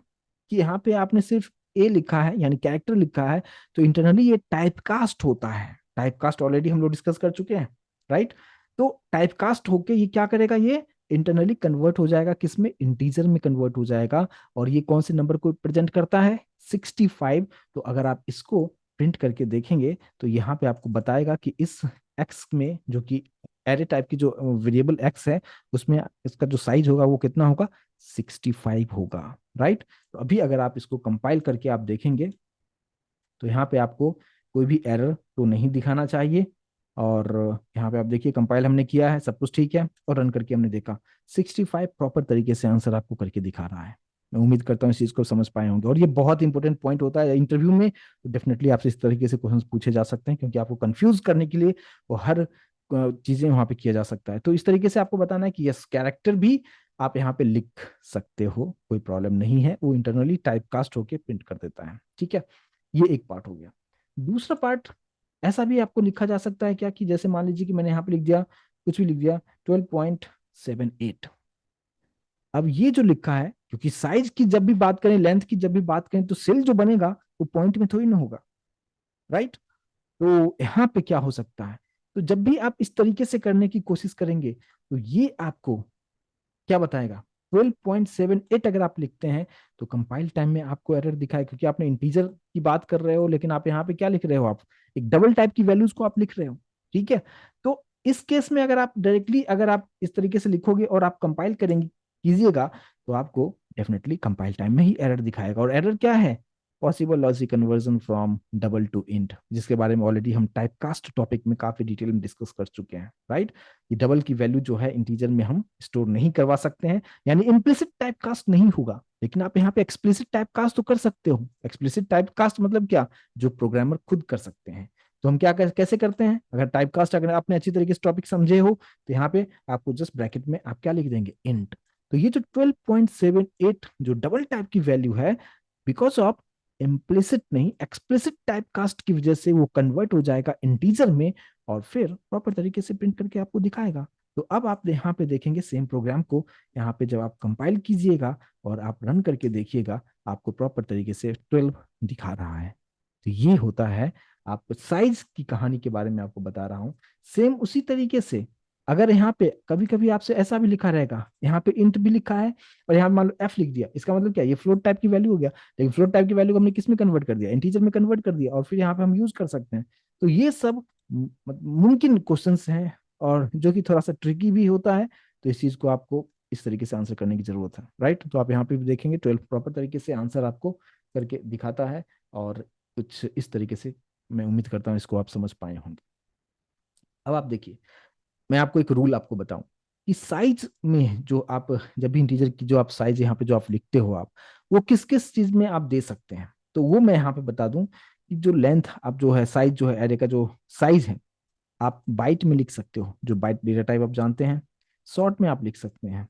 Speaker 1: कि यहाँ पे आपने सिर्फ ए लिखा है यानी कैरेक्टर लिखा है, तो इंटरनली ये टाइपकास्ट होता है। टाइपकास्ट ऑलरेडी हम लोग डिस्कस कर चुके हैं, राइट। तो टाइपकास्ट होके ये क्या करेगा, ये इंटरनली कन्वर्ट हो जाएगा, किसमें? इंटीजर में कन्वर्ट हो जाएगा। और ये कौन से नंबर को प्रेजेंट करता है? 65। तो अगर आप इसको प्रिंट करके देखेंगे तो यहाँ पे आपको बताएगा कि इस एक्स में जो कि एरे टाइप की जो वेरिएबल एक्स है उसमें इसका जो साइज होगा वो कितना होगा? 65 होगा, राइट। तो अभी अगर आप इसको कंपाइल करके आप देखेंगे तो यहाँ पे आपको कोई भी एरर तो नहीं दिखाना चाहिए। और यहाँ पे आप देखिए कंपाइल हमने किया है, सब कुछ ठीक है, और रन करके हमने देखा 65 प्रॉपर तरीके से आंसर आपको करके दिखा रहा है। मैं उम्मीद करता हूँ इस चीज को समझ पाए होंगे। और ये बहुत इंपॉर्टेंट पॉइंट होता है इंटरव्यू में, तो डेफिनेटली आपसे इस तरीके से क्वेश्चन पूछे जा सकते हैं, क्योंकि आपको कंफ्यूज करने के लिए वो हर चीजें वहां पे किया जा सकता है। तो इस तरीके से आपको बताना है कि यस, कैरेक्टर भी आप यहाँ पे लिख सकते हो, कोई प्रॉब्लम नहीं है, वो इंटरनली टाइपकास्ट होके प्रिंट कर देता है। ठीक है, ये एक पार्ट हो गया। दूसरा पार्ट ऐसा भी आपको लिखा जा सकता है क्या कि जैसे मान लीजिए कि मैंने यहाँ पे लिख दिया, कुछ भी लिख दिया 12.78। अब ये जो लिखा है, क्योंकि साइज की जब भी बात करें, लेंथ की जब भी बात करें, तो सेल जो बनेगा वो पॉइंट में थोड़ी ना होगा, राइट। तो यहाँ पे क्या हो सकता है? तो जब भी आप इस तरीके से करने की कोशिश करेंगे तो ये आपको क्या बताएगा? 12.78 अगर आप लिखते हैं तो कंपाइल टाइम में आपको एरर दिखाए, क्योंकि आपने इंटीजर की बात कर रहे हो, लेकिन आप यहाँ पे क्या लिख रहे हो? आप एक डबल टाइप की वैल्यूज को आप लिख रहे हो। ठीक है, तो इस केस में अगर आप डायरेक्टली अगर आप इस तरीके से लिखोगे और आप कंपाइल करेंगे, कीजिएगा, तो आपको डेफिनेटली कंपाइल टाइम में ही एरर दिखाएगा। और एरर क्या है? Possible logic conversion from double two int, जिसके बारे में ऑलरेडी हम टाइपकास्ट टॉपिक में काफी डिटेल में डिस्कस कर चुके हैं, राइट। ये डबल की वैल्यू जो है इंटीजर में हम स्टोर नहीं करवा सकते हैं, यानी इम्प्लिसिट टाइपकास्ट नहीं होगा। लेकिन आप यहाँ पे एक्सप्लिसिट टाइपकास्ट तो कर सकते हो। एक्सप्लिसिट टाइपकास्ट मतलब क्या? जो प्रोग्रामर खुद कर सकते हैं। तो हम क्या कैसे करते हैं? अगर टाइपकास्ट अगर आपने अच्छी तरीके से टॉपिक समझे हो तो यहाँ पे आपको जस्ट ब्रैकेट में आप क्या लिख देंगे? इंट। तो ये जो 12.78 जो डबल टाइप की वैल्यू है, बिकॉज ऑफ इम्प्लिसिट नहीं एक्सप्लिसिट टाइपकास्ट की वजह से वो कन्वर्ट हो जाएगा इंटीजर में, और फिर प्रॉपर तरीके से प्रिंट करके आपको दिखाएगा। तो अब आप यहाँ पे देखेंगे सेम प्रोग्राम को, यहाँ पे जब आप कंपाइल कीजिएगा और आप रन करके देखिएगा, आपको प्रॉपर तरीके से 12 दिखा रहा है। तो ये होता है, आपको साइज की कहानी के बारे में आपको बता रहा हूँ। सेम उसी तरीके से अगर यहाँ पे कभी कभी आपसे ऐसा भी लिखा रहेगा, यहाँ पे इंट भी लिखा है और यहाँ मान लो एफ लिख दिया, इसका मतलब क्या, ये फ्लोट टाइप की वैल्यू हो गया, लेकिन फ्लोट टाइप की वैल्यू को हमने किस में कन्वर्ट कर दिया, इंटीजर में कन्वर्ट कर दिया, और फिर यहाँ पे हम यूज कर सकते हैं। तो ये सब मुमकिन क्वेश्चंस हैं, और जो कि थोड़ा सा ट्रिकी भी होता है। तो इस चीज को आपको इस तरीके से आंसर करने की जरूरत है, राइट। तो आप यहाँ पे भी देखेंगे 12 प्रॉपर तरीके से आंसर आपको करके दिखाता है, और कुछ इस तरीके से मैं उम्मीद करता हूँ इसको आप समझ पाए होंगे। अब आप देखिए, मैं आपको एक रूल आपको बताऊं कि साइज में जो आप, जब भी इंटीजर की जो आप साइज यहाँ पे जो आप लिखते हो आप, वो किस किस चीज में आप दे सकते हैं। तो वो मैं यहाँ पे बता दूं कि जो लेंथ आप जो है, साइज जो है एरे का जो साइज है, आप बाइट में लिख सकते हो, जो बाइट डेटा टाइप आप जानते हैं। शॉर्ट में आप लिख सकते हैं,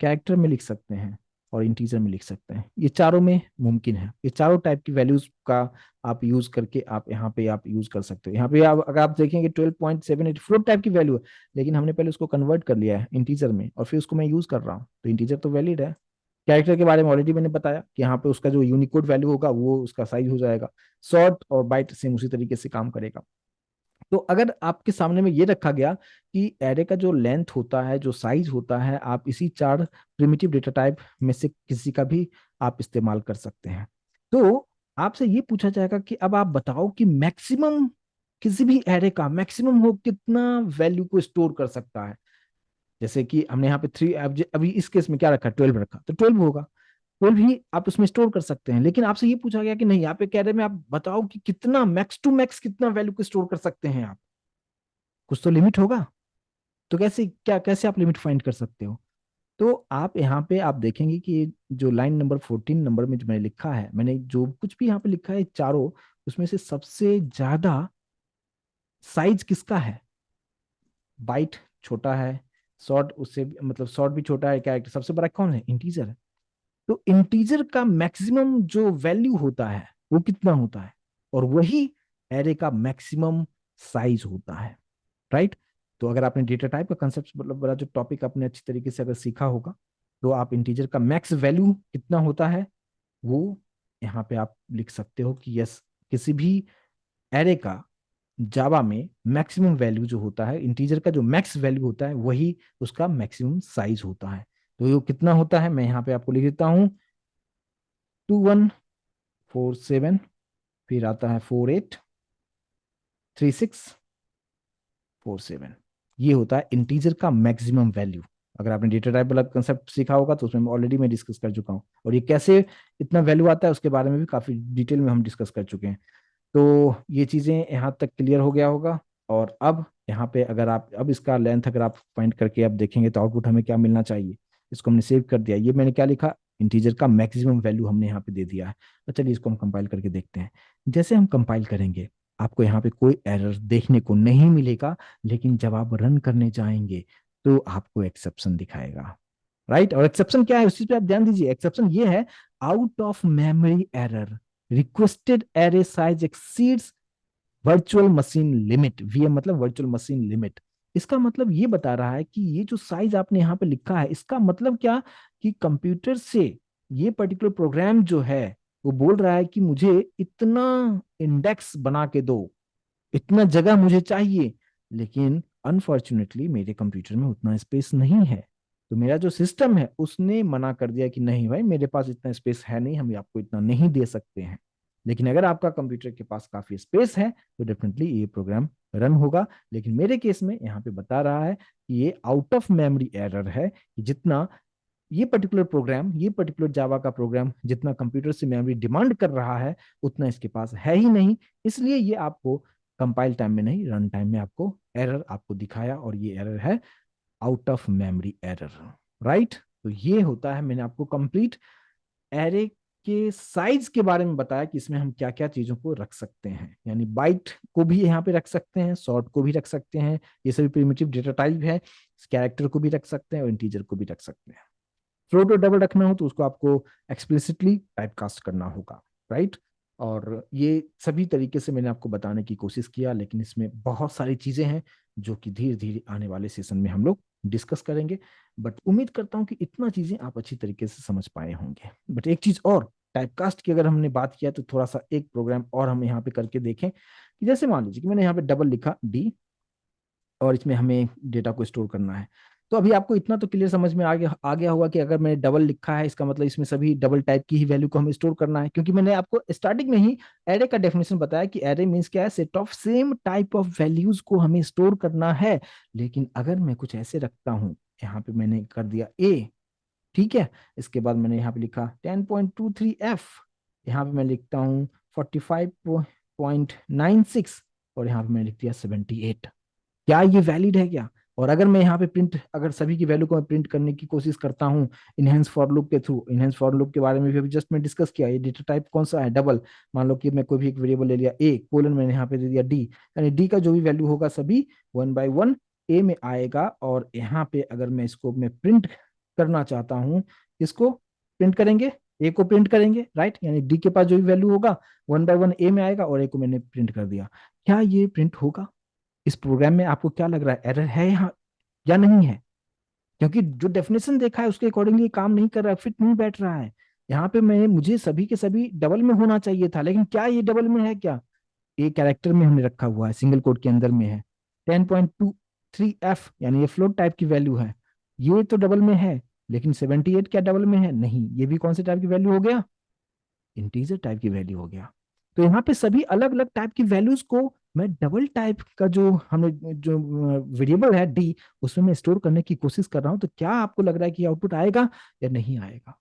Speaker 1: कैरेक्टर में लिख सकते हैं, और इंटीजर में लिख सकते हैं। ये चारों में मुमकिन है, ये चारों टाइप की वैल्यूज का आप यूज करके आप यहाँ पे आप यूज कर सकते हो। यहाँ पे आप अगर आप देखेंगे 12.78 फ्लोट टाइप की वैल्यू है, लेकिन हमने पहले उसको कन्वर्ट कर लिया है इंटीजर में, और फिर उसको मैं यूज कर रहा हूँ, तो इंटीजर तो वैलिड है। कैरेक्टर के बारे में ऑलरेडी मैंने बताया कि यहाँ पे उसका जो यूनिकोड वैल्यू होगा वो उसका साइज हो जाएगा। शॉर्ट और बाइट सेम उसी तरीके से काम करेगा। तो अगर आपके सामने में ये रखा गया कि एरे का जो लेंथ होता है, जो साइज होता है, आप इसी चार प्रिमिटिव डेटा टाइप में से किसी का भी आप इस्तेमाल कर सकते हैं। तो आपसे ये पूछा जाएगा कि अब आप बताओ कि मैक्सिमम, किसी भी एरे का मैक्सिमम हो कितना वैल्यू को स्टोर कर सकता है। जैसे कि हमने यहाँ पे थ्री, अभी इस केस में क्या रखा, 12 रखा, तो 12 होगा। 12 ही आप उसमें स्टोर कर सकते हैं, लेकिन आपसे ये पूछा गया कि नहीं, यहाँ पे कह रहे में आप बताओ कि कितना मैक्स टू मैक्स कितना वैल्यू को स्टोर कर सकते हैं आप। कुछ तो लिमिट होगा। तो कैसे, क्या कैसे आप लिमिट फाइंड कर सकते हो। तो आप यहाँ पे आप देखेंगे कि जो लाइन नंबर 14 नंबर में जो मैंने लिखा है, मैंने जो कुछ भी यहाँ पे लिखा है चारों, उसमें से सबसे ज्यादा साइज किसका है, बाइट छोटा है, शॉर्ट उससे मतलब शॉर्ट भी छोटा है, कैरेक्टर सबसे बड़ा कौन है, इंटीजर है। तो इंटीजर का मैक्सिमम जो वैल्यू होता है वो कितना होता है, और वही एरे का मैक्सिमम साइज होता है, राइट। तो अगर आपने डेटा टाइप का कंसेप्ट मतलब बड़ा जो टॉपिक आपने अच्छी तरीके से अगर सीखा होगा, तो आप इंटीजर का मैक्स वैल्यू कितना होता है वो यहाँ पे आप लिख सकते हो कि यस, किसी भी एरे का जावा में मैक्सिमम वैल्यू जो होता है, इंटीजर का जो मैक्स वैल्यू होता है वही उसका मैक्सिमम साइज होता है। तो ये कितना होता है, मैं यहाँ पे आपको लिख देता हूँ, 2147, फिर आता है 483647। ये होता है इंटीजर का मैक्सिमम वैल्यू। अगर आपने डेटा टाइप वाला कंसेप्ट सीखा होगा तो उसमें ऑलरेडी मैं डिस्कस कर चुका हूँ, और ये कैसे इतना वैल्यू आता है उसके बारे में भी काफी डिटेल में हम डिस्कस कर चुके हैं। तो ये चीजें यहाँ तक क्लियर हो गया होगा। और अब यहाँ पे अगर आप अब इसका लेंथ अगर आप फाइंड करके आप देखेंगे तो आउटपुट हमें क्या मिलना चाहिए। इसको हमने सेव कर दिया, ये मैंने क्या लिखा, इंटीजर का मैक्सिमम वैल्यू हमने यहाँ पे दे दिया है। तो चलिए इसको हम कंपाइल करके देखते हैं। जैसे हम कंपाइल करेंगे, आपको यहाँ पे कोई एरर देखने को नहीं मिलेगा, लेकिन जब आप रन करने जाएंगे तो आपको एक्सेप्शन दिखाएगा, राइट। और एक्सेप्शन क्या है उस चीज पे आप ध्यान दीजिए। एक्सेप्शन ये है, out of memory error, requested array size exceeds virtual machine limit, VM मतलब वर्चुअल मशीन लिमिट। इसका मतलब ये बता रहा है कि ये जो साइज आपने यहाँ पे लिखा है, इसका मतलब क्या, कि कंप्यूटर से ये पर्टिकुलर प्रोग्राम जो है वो बोल रहा है कि मुझे इतना इंडेक्स बना के दो, इतना जगह मुझे चाहिए, लेकिन अनफॉर्चुनेटली मेरे कंप्यूटर में उतना स्पेस नहीं है। तो मेरा जो सिस्टम है उसने मना कर दिया कि नहीं भाई, मेरे पास इतना स्पेस है नहीं, हम आपको इतना नहीं दे सकते हैं। लेकिन अगर आपका कंप्यूटर के पास काफी स्पेस है तो डेफिनेटली ये प्रोग्राम रन होगा। लेकिन मेरे केस में यहाँ पे बता रहा है कि ये आउट ऑफ मेमोरी एरर है, कि जितना ये पर्टिकुलर प्रोग्राम, ये पर्टिकुलर जावा का प्रोग्राम जितना कंप्यूटर से मेमोरी डिमांड कर रहा है उतना इसके पास है ही नहीं। इसलिए ये आपको कंपाइल टाइम में नहीं, रन टाइम में आपको एरर आपको दिखाया, और ये एरर है out of memory error, right. तो ये होता है, मैंने आपको कंप्लीट एरे के साइज के बारे में बताया कि इसमें हम क्या क्या चीजों को रख सकते हैं, यानी बाइट को भी यहाँ पे रख सकते हैं, शॉर्ट को भी रख सकते हैं, ये सभी प्रिमिटिव डेटा टाइप है, कैरेक्टर को भी रख सकते हैं और इंटीजर को भी रख सकते हैं। फ्लोट और डबल रखना हो तो उसको आपको एक्सप्लिसिटली टाइपकास्ट करना होगा, राइट। और ये सभी तरीके से मैंने आपको बताने की कोशिश किया, लेकिन इसमें बहुत सारी चीजें हैं जो कि धीरे धीरे आने वाले सेशन में हम लोग डिस्कस करेंगे। बट उम्मीद करता हूँ कि इतना चीजें आप अच्छी तरीके से समझ पाए होंगे। बट एक चीज और, टाइपकास्ट की अगर हमने बात किया तो थोड़ा सा एक प्रोग्राम और हम यहाँ पे करके देखें, कि जैसे मान लीजिए कि मैंने यहाँ पे डबल लिखा डी, और इसमें हमें डेटा को स्टोर करना है। तो अभी आपको इतना तो क्लियर समझ में आ गया होगा कि अगर मैंने डबल लिखा है इसका मतलब इसमें सभी डबल टाइप की ही वैल्यू को हमें स्टोर करना है, क्योंकि मैंने आपको स्टार्टिंग में ही एरे का डेफिनेशन बताया कि एरे मीन्स क्या है, set of same type of values को हमें स्टोर करना है। लेकिन अगर मैं कुछ ऐसे रखता हूं, यहाँ पे मैंने कर दिया ए, ठीक है, इसके बाद मैंने यहाँ पे लिखा 10.23f, यहाँ पे मैं लिखता हूँ 45.96, और यहाँ पे मैंने लिख दिया 78। क्या ये वैलिड है क्या? और अगर मैं यहाँ पे प्रिंट, अगर सभी की वैल्यू को मैं प्रिंट करने की कोशिश करता हूँ इनहेंस फॉर लूप के थ्रू, इनहेंस फॉर लूप के बारे में भी अभी जस्ट मैं डिस्कस किया, ये डेटा टाइप कौन सा है, डबल। मान लो कि मैं कोई भी एक वेरिएबल ले लिया ए, कोलन मैंने यहाँ पे दे दिया डी, यानी डी का जो भी वैल्यू होगा सभी वन बाय वन ए में आएगा। और यहाँ पे अगर मैं इसको मैं प्रिंट करना चाहता हूँ, इसको प्रिंट करेंगे, ए को प्रिंट करेंगे, राइट, यानी डी के पास जो भी वैल्यू होगा वन बाय वन ए में आएगा, और ए को मैंने प्रिंट कर दिया। क्या ये प्रिंट होगा? इस प्रोग्राम में आपको क्या लग रहा है, एरर है यहाँ या नहीं है? क्योंकि जो डेफिनेशन देखा है उसके अकॉर्डिंगली काम नहीं कर रहा है, फिट नहीं बैठ रहा है। यहाँ पे मैं, मुझे सभी के सभी डबल में होना चाहिए था, लेकिन क्या ये डबल में है क्या? ये कैरेक्टर में हमने रखा हुआ है, सिंगल कोड के अंदर में है। 10.23f यानी ये फ्लोट टाइप की वैल्यू है, ये तो डबल में है। लेकिन 78 क्या डबल में है? नहीं, ये भी कौन से टाइप की वैल्यू हो गया? इंटीजर टाइप की वैल्यू हो गया। तो यहाँ पे सभी अलग अलग टाइप की वैल्यूज को मैं डबल टाइप का जो हमने जो वेरिएबल है डी, उसमें मैं स्टोर करने की कोशिश कर रहा हूँ। तो क्या आपको लग रहा है कि आउटपुट आएगा या नहीं आएगा?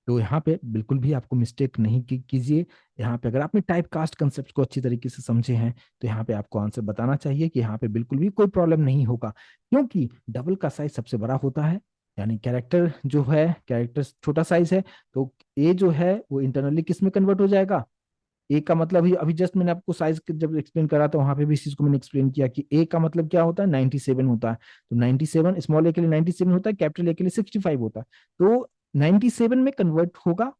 Speaker 1: तो यहाँ पे बिल्कुल भी आपको मिस्टेक नहीं कीजिए। यहाँ पे अगर आपने टाइप कास्ट कंसेप्ट को अच्छी तरीके से समझे हैं, तो यहाँ पे आपको आंसर बताना चाहिए कि यहाँ पे बिल्कुल भी कोई प्रॉब्लम नहीं होगा, क्योंकि डबल का साइज सबसे बड़ा होता है। यानी कैरेक्टर जो है, कैरेक्टर छोटा साइज है, तो ए जो है वो इंटरनली किस में कन्वर्ट हो जाएगा? ए का मतलब अभी अभी जस्ट मैंने आपको साइज जब एक्सप्लेन करा था, वहां पे भी इस चीज को मैंने एक्सप्लेन किया कि ए का मतलब क्या होता है, 97 होता है। तो 97 स्मॉल ए के लिए 97 होता है, कैपिटल ए के लिए 65 होता है। तो 97 में कन्वर्ट होगा,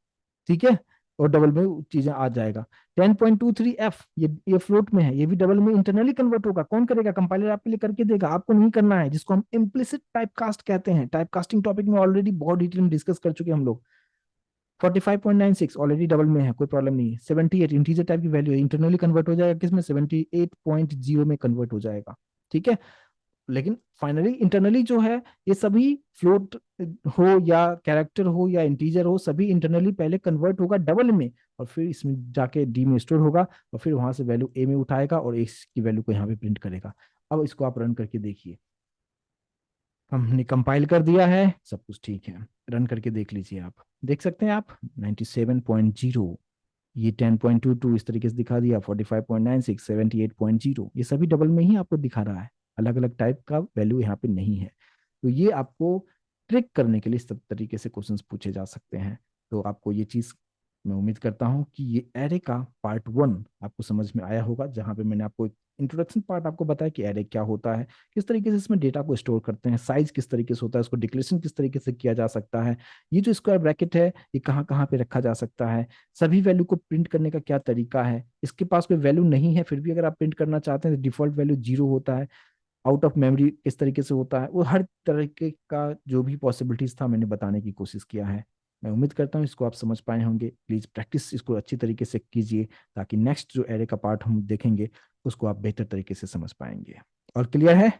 Speaker 1: ठीक है, और डबल में चीजें आ जाएगा। 10.23f ये फ्लोट में है, ये भी डबल में इंटरनली कन्वर्ट होगा। कौन करेगा? कंपाइलर आपके लिए करके देगा, आपको नहीं करना है, जिसको हम इम्प्लिसिट टाइप कास्ट कहते हैं। टाइप कास्टिंग टॉपिक में ऑलरेडी बहुत डिटेल में डिस्कस कर चुके हैं हम लोग। 45.96 ऑलरेडी डबल में है, कोई प्रॉब्लम नहीं है। 78 इंटीजर टाइप की वैल्यू है, इंटरनली कन्वर्ट हो जाएगा किसमें? 78.0 में कन्वर्ट हो जाएगा, ठीक है। लेकिन फाइनली इंटरनली जो है, ये सभी फ्लोट हो या कैरेक्टर हो या इंटीजर हो, सभी इंटरनली पहले कन्वर्ट होगा डबल में, और फिर इसमें जाके डी में स्टोर होगा, और फिर वहां से वैल्यू ए में उठाएगा और एक्स की वैल्यू को यहाँ पे प्रिंट करेगा। अब इसको आप रन करके देखिए। हमने कंपाइल कर दिया है, सब कुछ ठीक है। रन करके देख लीजिए, आप देख सकते हैं आप 97.0, ये 10.22 इस तरीके से दिखा दिया, 45.96, 78.0, ये सभी डबल में ही आपको दिखा रहा है, अलग अलग टाइप का वैल्यू यहाँ पे नहीं है। तो ये आपको ट्रिक करने के लिए सब तरीके से क्वेश्चंस पूछे जा सकते हैं। तो आपको ये चीज, मैं उम्मीद करता हूँ कि ये एरे का पार्ट वन आपको समझ में आया होगा, जहाँ पे मैंने आपको एक इंट्रोडक्शन पार्ट आपको बताया कि एरे क्या होता है, किस तरीके से इसमें डेटा को स्टोर करते हैं, साइज किस तरीके से होता है, उसको डिक्लेरेशन किस तरीके से किया जा सकता है, ये जो स्क्वायर ब्रैकेट है ये कहाँ कहाँ पे रखा जा सकता है, सभी वैल्यू को प्रिंट करने का क्या तरीका है, इसके पास कोई वैल्यू नहीं है फिर भी अगर आप प्रिंट करना चाहते हैं तो डिफॉल्ट वैल्यू जीरो होता है, आउट ऑफ मेमोरी किस तरीके से होता है, वो हर तरीके का जो भी पॉसिबिलिटीज था मैंने बताने की कोशिश किया है। मैं उम्मीद करता हूँ इसको आप समझ पाए होंगे। प्लीज प्रैक्टिस इसको अच्छी तरीके से कीजिए, ताकि नेक्स्ट जो एरे का पार्ट हम देखेंगे उसको आप बेहतर तरीके से समझ पाएंगे। और क्लियर है?